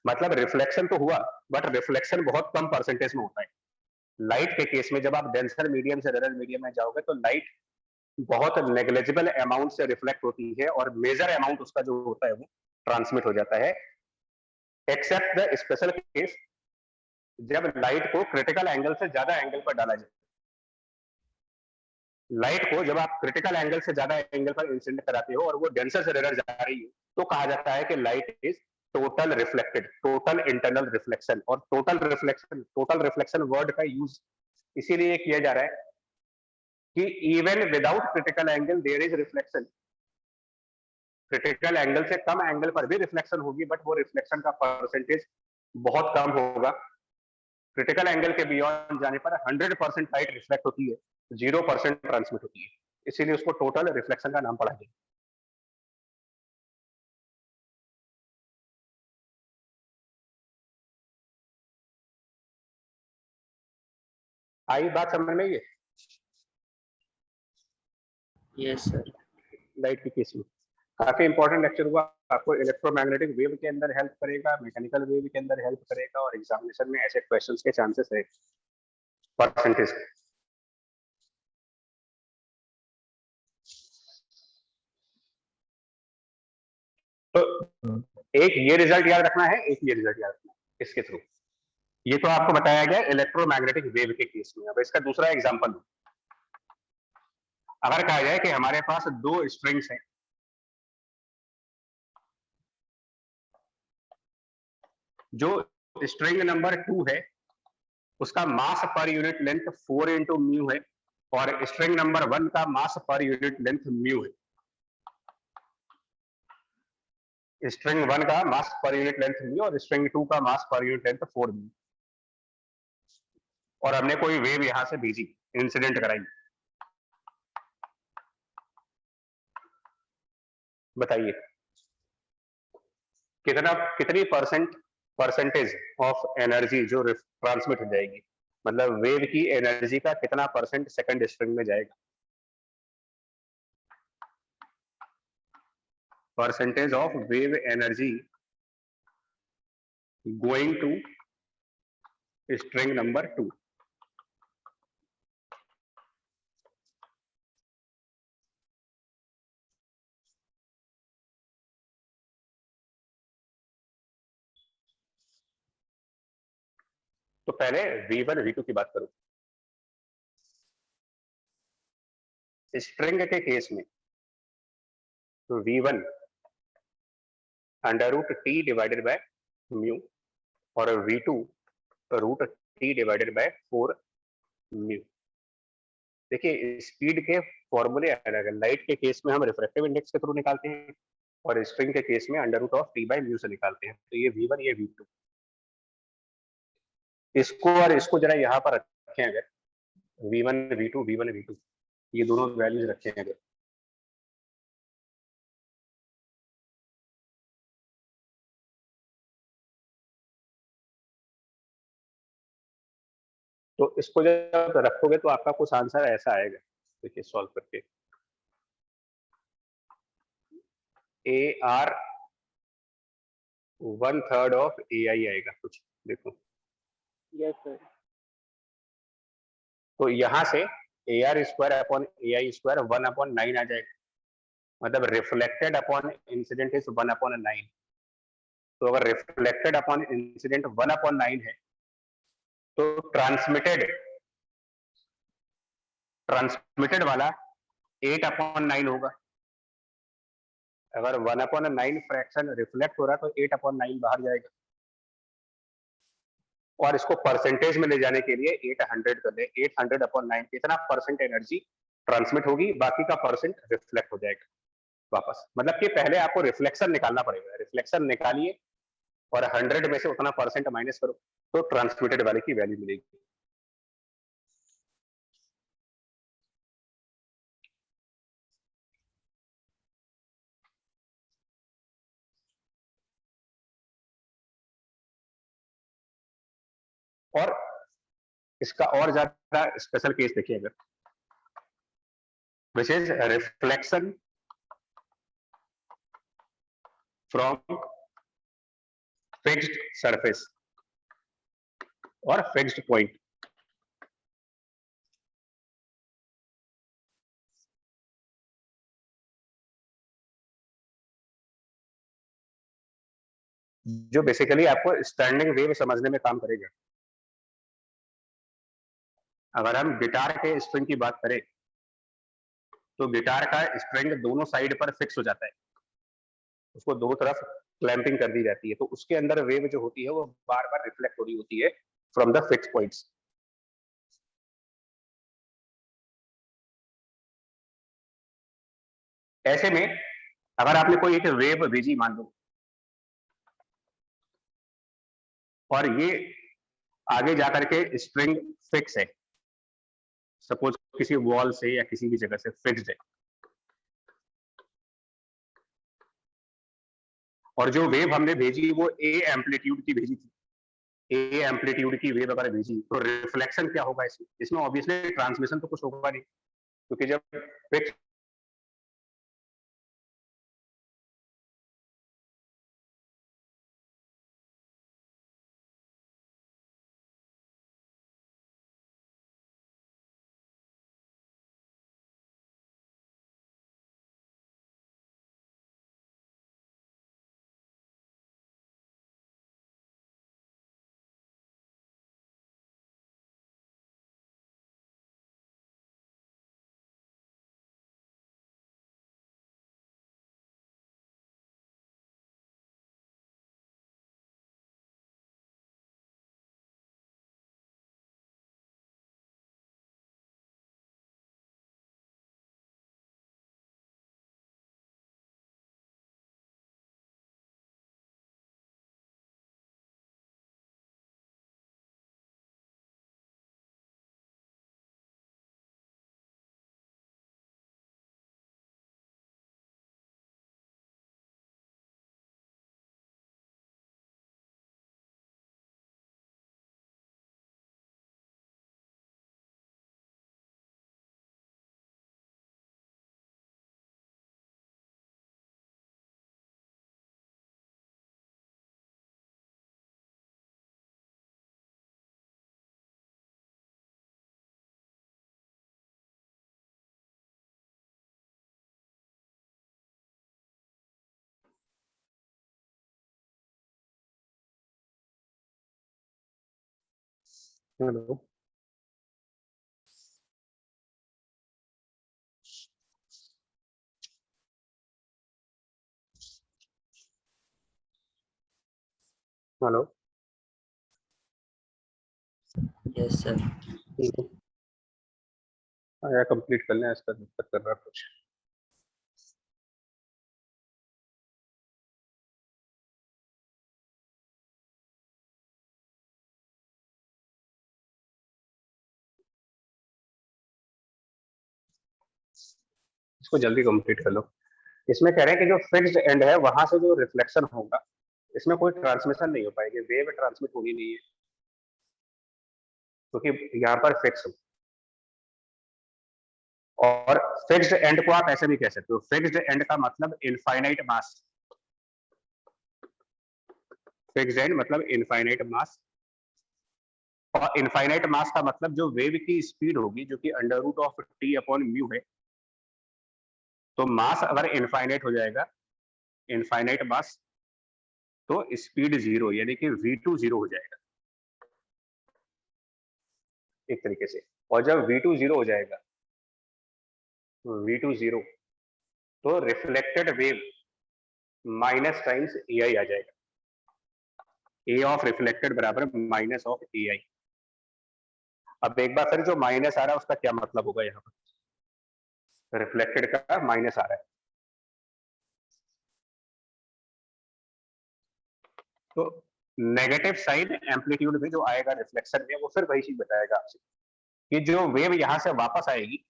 मतलब रिफ्लेक्शन तो हुआ, बट रिफ्लेक्शन बहुत कम परसेंटेज में होता है। लाइट के केस में जब आप डेंसर मीडियम से रेयर मीडियम में जाओगे तो लाइट बहुत नेग्लिजिबल अमाउंट से रिफ्लेक्ट होती है, और मेजर अमाउंट उसका जो होता है वो ट्रांसमिट हो जाता है, एक्सेप्ट द स्पेशल केस जब लाइट को क्रिटिकल एंगल से ज्यादा एंगल पर डाला जाए। लाइट को जब आप क्रिटिकल एंगल से ज्यादा एंगल पर इंसिडेंट कराते हो और वो डेंसर से रेयर जा रही है, तो कहा जाता है कि light is total reflected, total internal reflection. और टोटल रिफ्लेक्शन वर्ड का यूज इसीलिए किया जा रहा है कि even without critical angle there is reflection. Critical angle से कम एंगल पर भी रिफ्लेक्शन होगी, बट वो रिफ्लेक्शन का परसेंटेज बहुत कम होगा। क्रिटिकल एंगल के बियॉन्ड जाने पर 100% लाइट रिफ्लेक्ट होती है, 0% ट्रांसमिट होती है, इसीलिए उसको टोटल रिफ्लेक्शन का नाम पड़ा गया। आई बात समझ में? ये यस सर। लाइट के केस में काफी इंपॉर्टेंट लेक्चर हुआ। आपको इलेक्ट्रोमैग्नेटिक वेव के अंदर हेल्प करेगा, मैकेनिकल वेव के अंदर हेल्प करेगा, और एग्जामिनेशन में ऐसे क्वेश्चंस के चांसेस है परसेंटेज। तो एक ये रिजल्ट याद रखना है, एक ये रिजल्ट याद रखना है इसके थ्रू। ये तो आपको बताया गया इलेक्ट्रोमैग्नेटिक वेव के केस में। अब इसका दूसरा एग्जांपल, अगर कहा जाए कि हमारे पास दो स्ट्रिंग्स हैं, जो स्ट्रिंग नंबर 2 है उसका मास पर यूनिट लेंथ 4 × म्यू है, और स्ट्रिंग नंबर 1 का मास पर यूनिट लेंथ म्यू है। स्ट्रिंग 1 का मास पर यूनिट लेंथ म्यू और स्ट्रिंग 2 का मास पर यूनिट लेंथ 4 म्यू, और हमने कोई वेव यहां से भेजी, इंसिडेंट कराई। बताइए कितनी परसेंटेज ऑफ एनर्जी जो ट्रांसमिट हो जाएगी, मतलब वेव की एनर्जी का कितना परसेंट सेकंड स्ट्रिंग में जाएगा। Percentage of wave energy going to string number 2। तो पहले V1 V2 की बात करूं। स्ट्रिंग के केस में तो V1 √T divided by mu, और V2 √T divided by 4 mu. देखिए स्पीड के फॉर्मूले अलग है। लाइट के केस में हम रिफ्रैक्टिव इंडेक्स के थ्रू निकालते हैं, और स्ट्रिंग के केस में √T/μ से निकालते हैं। तो ये V1 ये V2, इसको और इसको जरा यहाँ पर रखें अगर, V1 V2 ये दोनों वैल्यूज रखें अगर, तो इसको जब रखोगे तो आपका कुछ आंसर ऐसा आएगा। देखिए सॉल्व करके, AR 1/3 ऑफ AI आएगा कुछ, देखो। Yes sir. तो यहाँ से AR square upon AI square 1/9 आ जाएगा, मतलब रिफ्लेक्टेड अपॉन इंसिडेंट इज 1/9। तो अगर रिफ्लेक्टेड अपॉन इंसिडेंट 1/9 है तो ट्रांसमिटेड वाला 8/9 होगा। अगर 1/9 फ्रैक्शन रिफ्लेक्ट हो रहा है तो 8/9 बाहर जाएगा। और इसको परसेंटेज में ले जाने के लिए 800 कर ले, 800/9 कितना परसेंट एनर्जी ट्रांसमिट होगी, बाकी का परसेंट रिफ्लेक्ट हो जाएगा वापस। मतलब कि पहले आपको रिफ्लेक्शन निकालना पड़ेगा, रिफ्लेक्शन निकालिए और 100 में से उतना परसेंट माइनस करो तो ट्रांसमिटेड वाले की वैल्यू मिलेगी। और इसका और ज्यादा स्पेशल केस देखिए अगर, which is reflection from fixed surface और फिक्स्ड पॉइंट। जो बेसिकली आपको स्टैंडिंग वेव समझने में काम करेगा। अगर हम गिटार के स्ट्रिंग की बात करें तो गिटार का स्ट्रिंग दोनों साइड पर फिक्स हो जाता है, उसको दो तरफ क्लैंपिंग कर दी जाती है, तो उसके अंदर वेव जो होती है वो बार बार रिफ्लेक्ट हो रही होती है फ्रॉम द फिक्स पॉइंट्स। ऐसे में अगर आपने कोई एक वेव भेजी मान लो और ये आगे जाकर के स्ट्रिंग फिक्स है, सपोज किसी वॉल से या किसी भी जगह से फिक्स्ड है, और जो वेव हमने भेजी वो ए एम्पलीट्यूड की भेजी थी, ए एम्पलीट्यूड की वेव अगर भेजी तो रिफ्लेक्शन क्या होगा इसमें ऑब्वियसली ट्रांसमिशन तो कुछ होगा नहीं, क्योंकि जब fix hello hello yes sir. आया कंप्लीट कर लें, इसका दिक्कत कर रहा है कुछ। इसको जल्दी कंप्लीट कर लो। इसमें कह रहे हैं कि जो फिक्स्ड एंड है वहां से जो रिफ्लेक्शन होगा इसमें कोई ट्रांसमिशन नहीं हो पाएगी, वेव ट्रांसमिट होनी नहीं है क्योंकि यहाँ पर फिक्स हो। और फिक्स्ड एंड को आप ऐसे भी कह सकते हो, फिक्स्ड एंड का मतलब इनफाइनाइट मास, फिक्स्ड एंड मतलब इनफाइनाइट मास और इनफाइनाइट मास का मतलब जो वेव की स्पीड होगी जो कि under root of T upon mu है। तो मास अगर इनफाइनाइट हो जाएगा, इनफाइनाइट मास, तो स्पीड जीरो यानी कि v2 जीरो हो जाएगा एक तरीके से। और जब v2 जीरो हो जाएगा, v2 जीरो, तो reflected wave minus times ai आ जाएगा। a ऑफ रिफ्लेक्टेड बराबर माइनस ऑफ ai। अब एक बार फिर जो माइनस आ रहा है उसका क्या मतलब होगा, यहाँ पर रिफ्लेक्टेड का माइनस आ रहा है, तो नेगेटिव साइन एम्पलीट्यूड में जो आएगा रिफ्लेक्शन में, वो फिर वही चीज बताएगा आपसे कि जो वेव यहां से वापस आएगी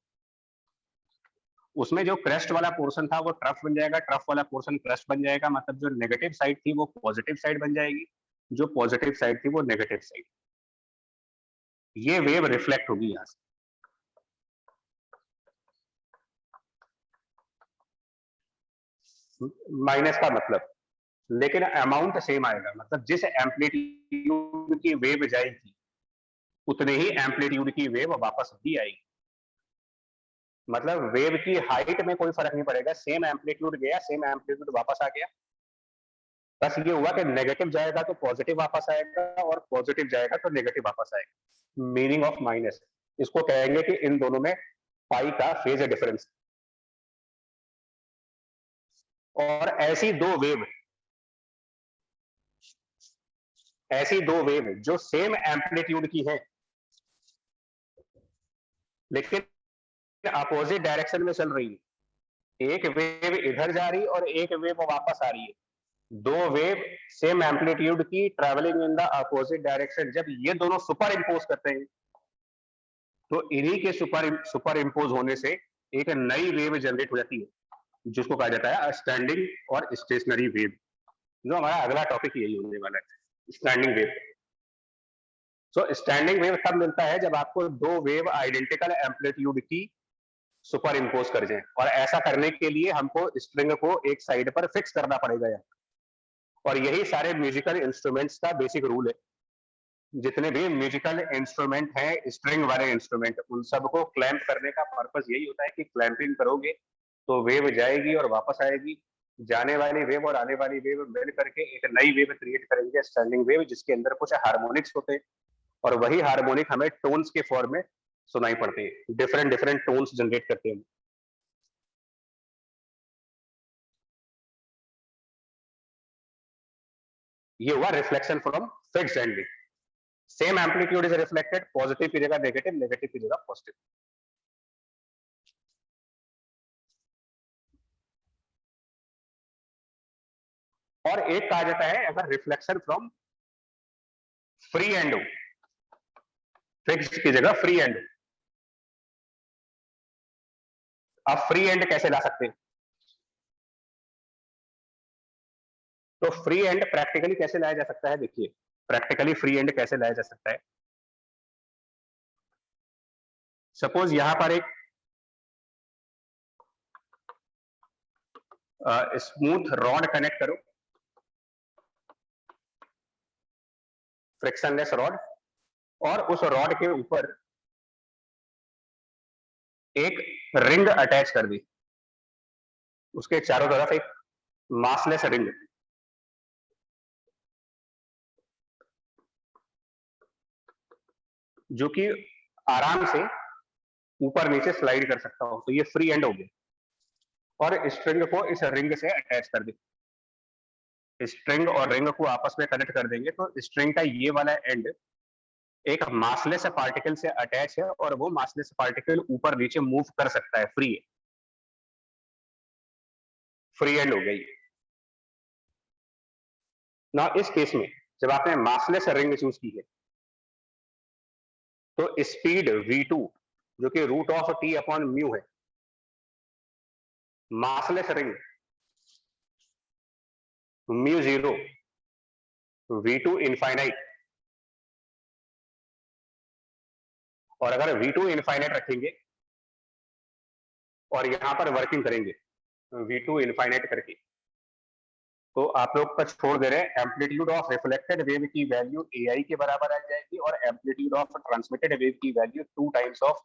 उसमें जो क्रेस्ट वाला पोर्शन था वो ट्रफ बन जाएगा, ट्रफ वाला पोर्शन क्रेस्ट बन जाएगा, मतलब जो नेगेटिव साइड थी वो पॉजिटिव साइड बन जाएगी, जो पॉजिटिव साइड थी वो नेगेटिव साइड। ये वेव रिफ्लेक्ट होगी यहां से। माइनस का मतलब, लेकिन अमाउंट सेम आएगा, मतलब जिस एम्पलीट्यूड की वेव जाएगी उतने ही एम्पलीट्यूड की वेव वापस भी आएगी। मतलब वेव की हाइट में कोई फर्क नहीं पड़ेगा, सेम एम्पलीट्यूड गया, सेम एम्पलीट्यूड वापस आ गया। बस ये हुआ कि नेगेटिव जाएगा तो पॉजिटिव वापस आएगा और पॉजिटिव जाएगा तो नेगेटिव वापस आएगा। मीनिंग ऑफ माइनस, इसको कहेंगे कि इन दोनों में पाई का फेज डिफरेंस। और ऐसी दो वेव जो सेम एम्पलीट्यूड की है लेकिन अपोजिट डायरेक्शन में चल रही है, एक वेव इधर जा रही और एक वेव वापस आ रही है, दो वेव सेम एम्पलीट्यूड की travelling in the opposite direction, जब ये दोनों सुपर इंपोज करते हैं तो इन्हीं के सुपर इंपोज होने से एक नई वेव जनरेट हो जाती है जिसको कहा जाता है स्टैंडिंग और स्टेशनरी वेव। जो हमारा अगला टॉपिक यही होने वाला है, स्टैंडिंग वेव। सो स्टैंडिंग वेव तब मिलता है जब आपको दो वेव आइडेंटिकल एम्पलीट्यूड की सुपर इंपोज कर जाए, और ऐसा करने के लिए हमको स्ट्रिंग को एक साइड पर फिक्स करना पड़ेगा यहाँ। और यही सारे म्यूजिकल इंस्ट्रूमेंट्स का बेसिक रूल है। जितने भी म्यूजिकल इंस्ट्रूमेंट हैं, स्ट्रिंग वाले इंस्ट्रूमेंट, उन सबको क्लैंप करने का पर्पस यही होता है कि क्लैंपिंग करोगे तो वेव जाएगी और वापस आएगी, जाने वाली वेव और आने वाली वेव मिल करके एक नई वेव क्रिएट करेंगे, स्टैंडिंग वेव, जिसके अंदर कुछ हार्मोनिक्स होते हैं और वही हार्मोनिक हमें टोन्स के फॉर्म में सुनाई पड़ते हैं, डिफरेंट डिफरेंट टोन्स जनरेट करते हैं। ये हुआ reflection from fixed and. Same amplitude is reflected, positive की जगह नेगेटिव, नेगेटिव की जगह पॉजिटिव। और एक कहा जाता है अगर रिफ्लेक्शन फ्रॉम फ्री एंड हो, फिक्स्ड की जगह फ्री एंड। आप फ्री एंड कैसे ला सकते हैं? तो फ्री एंड प्रैक्टिकली कैसे लाया जा सकता है? देखिए प्रैक्टिकली फ्री एंड कैसे लाया जा सकता है। सपोज यहां पर एक स्मूथ रॉड कनेक्ट करो, फ्रिक्शनलेस रॉड, और उस रॉड के ऊपर एक रिंग अटैच कर दी, उसके चारों तरफ एक मासलेस रिंग, जो कि आराम से ऊपर नीचे स्लाइड कर सकता हो, तो ये फ्री एंड हो गया। और स्ट्रिंग को इस रिंग से अटैच कर दी, स्ट्रिंग और रिंग को आपस में कनेक्ट कर देंगे तो स्ट्रिंग का ये वाला एंड एक मासलेस पार्टिकल से अटैच है और वो मासलेस पार्टिकल ऊपर नीचे मूव कर सकता है, फ्री एंड हो गई। ना इस केस में जब आपने मासलेस रिंग चूज की है तो स्पीड v2 जो कि root of T upon mu है, massless ring mu zero, v2 infinite. और अगर v2 इनफाइनाइट रखेंगे और यहां पर वर्किंग करेंगे v2 इनफाइनाइट करके, तो आप लोग का छोड़ दे रहे हैं, एम्पलीट्यूड ऑफ रिफ्लेक्टेड वेव की वैल्यू AI के बराबर आ जाएगी और एम्पलीट्यूड ऑफ ट्रांसमिटेड वेव की वैल्यू 2 टाइम्स ऑफ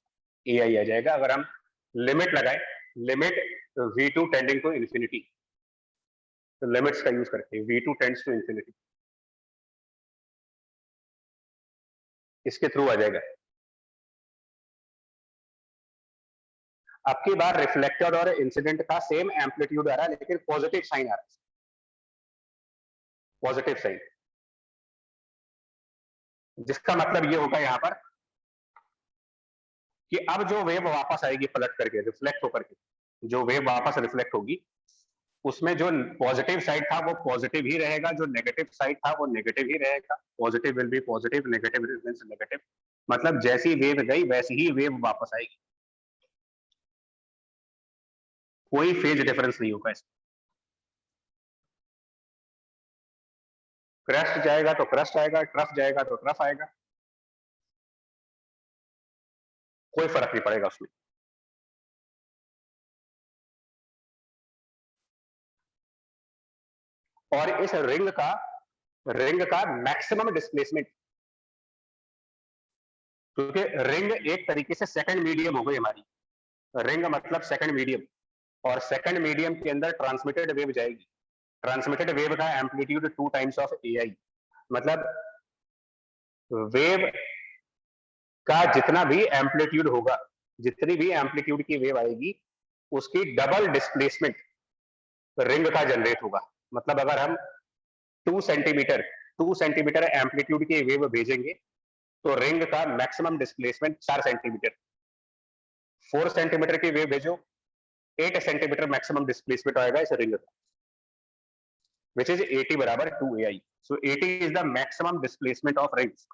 AI आ जाएगा। अगर हम लिमिट लगाए, limit V2 tending to infinity, तो लिमिट्स का यूज करके V2 टेंड्स टू इंफिनिटी, इसके थ्रू आ जाएगा। आपकी बार रिफ्लेक्टेड और इंसिडेंट का सेम एम्पलीट्यूड आ रहा है, लेकिन पॉजिटिव साइन आ रहा है, पॉजिटिव साइन, जिसका मतलब ये होगा यहां पर कि अब जो वेव वापस आएगी पलट करके, रिफ्लेक्ट होकर के, जो वेव वापस रिफ्लेक्ट होगी, उसमें जो पॉजिटिव साइड था वो पॉजिटिव ही रहेगा, जो नेगेटिव साइड था वो नेगेटिव ही रहेगा। Positive will be positive, negative means negative, मतलब जैसी वेव गई वैसी ही वेव वापस आएगी, कोई फेज डिफरेंस नहीं होगा इसमें। क्रस्ट जाएगा तो क्रस्ट आएगा, ट्रफ जाएगा तो ट्रफ आएगा, कोई फर्क नहीं पड़ेगा उसमें। और इस रिंग का मैक्सिमम डिस्प्लेसमेंट, क्योंकि रिंग एक तरीके से सेकंड मीडियम हो गई हमारी, रिंग मतलब सेकंड मीडियम, और सेकंड मीडियम के अंदर ट्रांसमिटेड वेव जाएगी। ट्रांसमिटेड वेव का एम्पलीट्यूड 2 टाइम्स ऑफ AI, मतलब वेव का जितना भी एम्पलीट्यूड होगा, जितनी भी एम्पलीट्यूड की वेव आएगी, उसकी डबल डिस्प्लेसमेंट रिंग का जनरेट होगा। मतलब अगर हम 2 सेंटीमीटर एम्पलीट्यूड की वेव भेजेंगे तो रिंग का मैक्सिमम डिस्प्लेसमेंट 4 सेंटीमीटर, 4 सेंटीमीटर की वेव भेजो 8 सेंटीमीटर मैक्सिमम डिस्प्लेसमेंट आएगा इस रिंग का, which is 80 बराबर 2AI. So 80 is the maximum displacement of rings.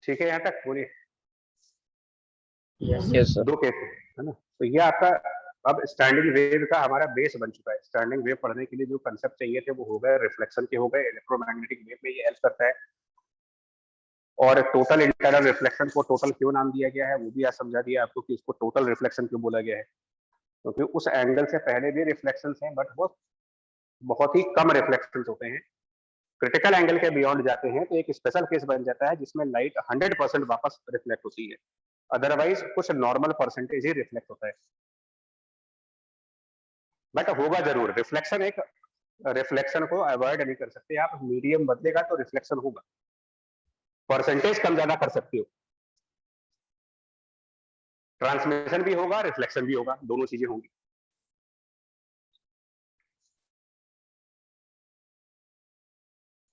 ठीक है, यहाँ तक बोलिए। Yes sir. दो केस है ना, तो ये आपका अब स्टैंडिंग वेव का हमारा बेस बन चुका है। स्टैंडिंग वेव पढ़ने के लिए जो कंसेप्ट चाहिए थे वो हो गए, रिफ्लेक्शन के हो गए, इलेक्ट्रोमैग्नेटिक वेव में ये हेल्प करता है, और टोटल इंटरनल रिफ्लेक्शन को टोटल क्यों नाम दिया गया है वो भी आज समझा दिया आपको कि इसको टोटल रिफ्लेक्शन क्यों बोला गया है, क्योंकि उस एंगल से पहले भी रिफ्लेक्शंस हैं, बट वो बहुत ही कम रिफ्लेक्शंस होते हैं। क्रिटिकल एंगल के बियॉन्ड जाते हैं तो एक स्पेशल केस बन जाता है जिसमें लाइट 100% वापस रिफ्लेक्ट होती है, अदरवाइज कुछ नॉर्मल परसेंटेज ही रिफ्लेक्ट होता है, बट होगा जरूर रिफ्लेक्शन। एक रिफ्लेक्शन को अवॉइड नहीं कर सकते आप, मीडियम बदलेगा तो रिफ्लेक्शन होगा, परसेंटेज कम ज्यादा कर सकते हो, ट्रांसमिशन भी होगा, रिफ्लेक्शन भी होगा, दोनों चीजें होंगी।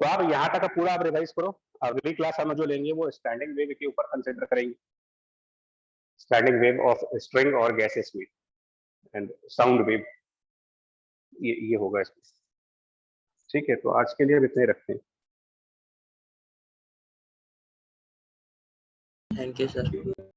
तो आप यहां तक पूरा आप रिवाइज करो, अगली क्लास हम जो लेंगे वो स्टैंडिंग वेव के ऊपर कंसिडर करेंगे, स्टैंडिंग वेव ऑफ स्ट्रिंग और गैसेस में, एंड साउंड वेव, ये होगा इसमें। ठीक है, तो आज के लिए अब इतने रखते हैं। Thank you sir.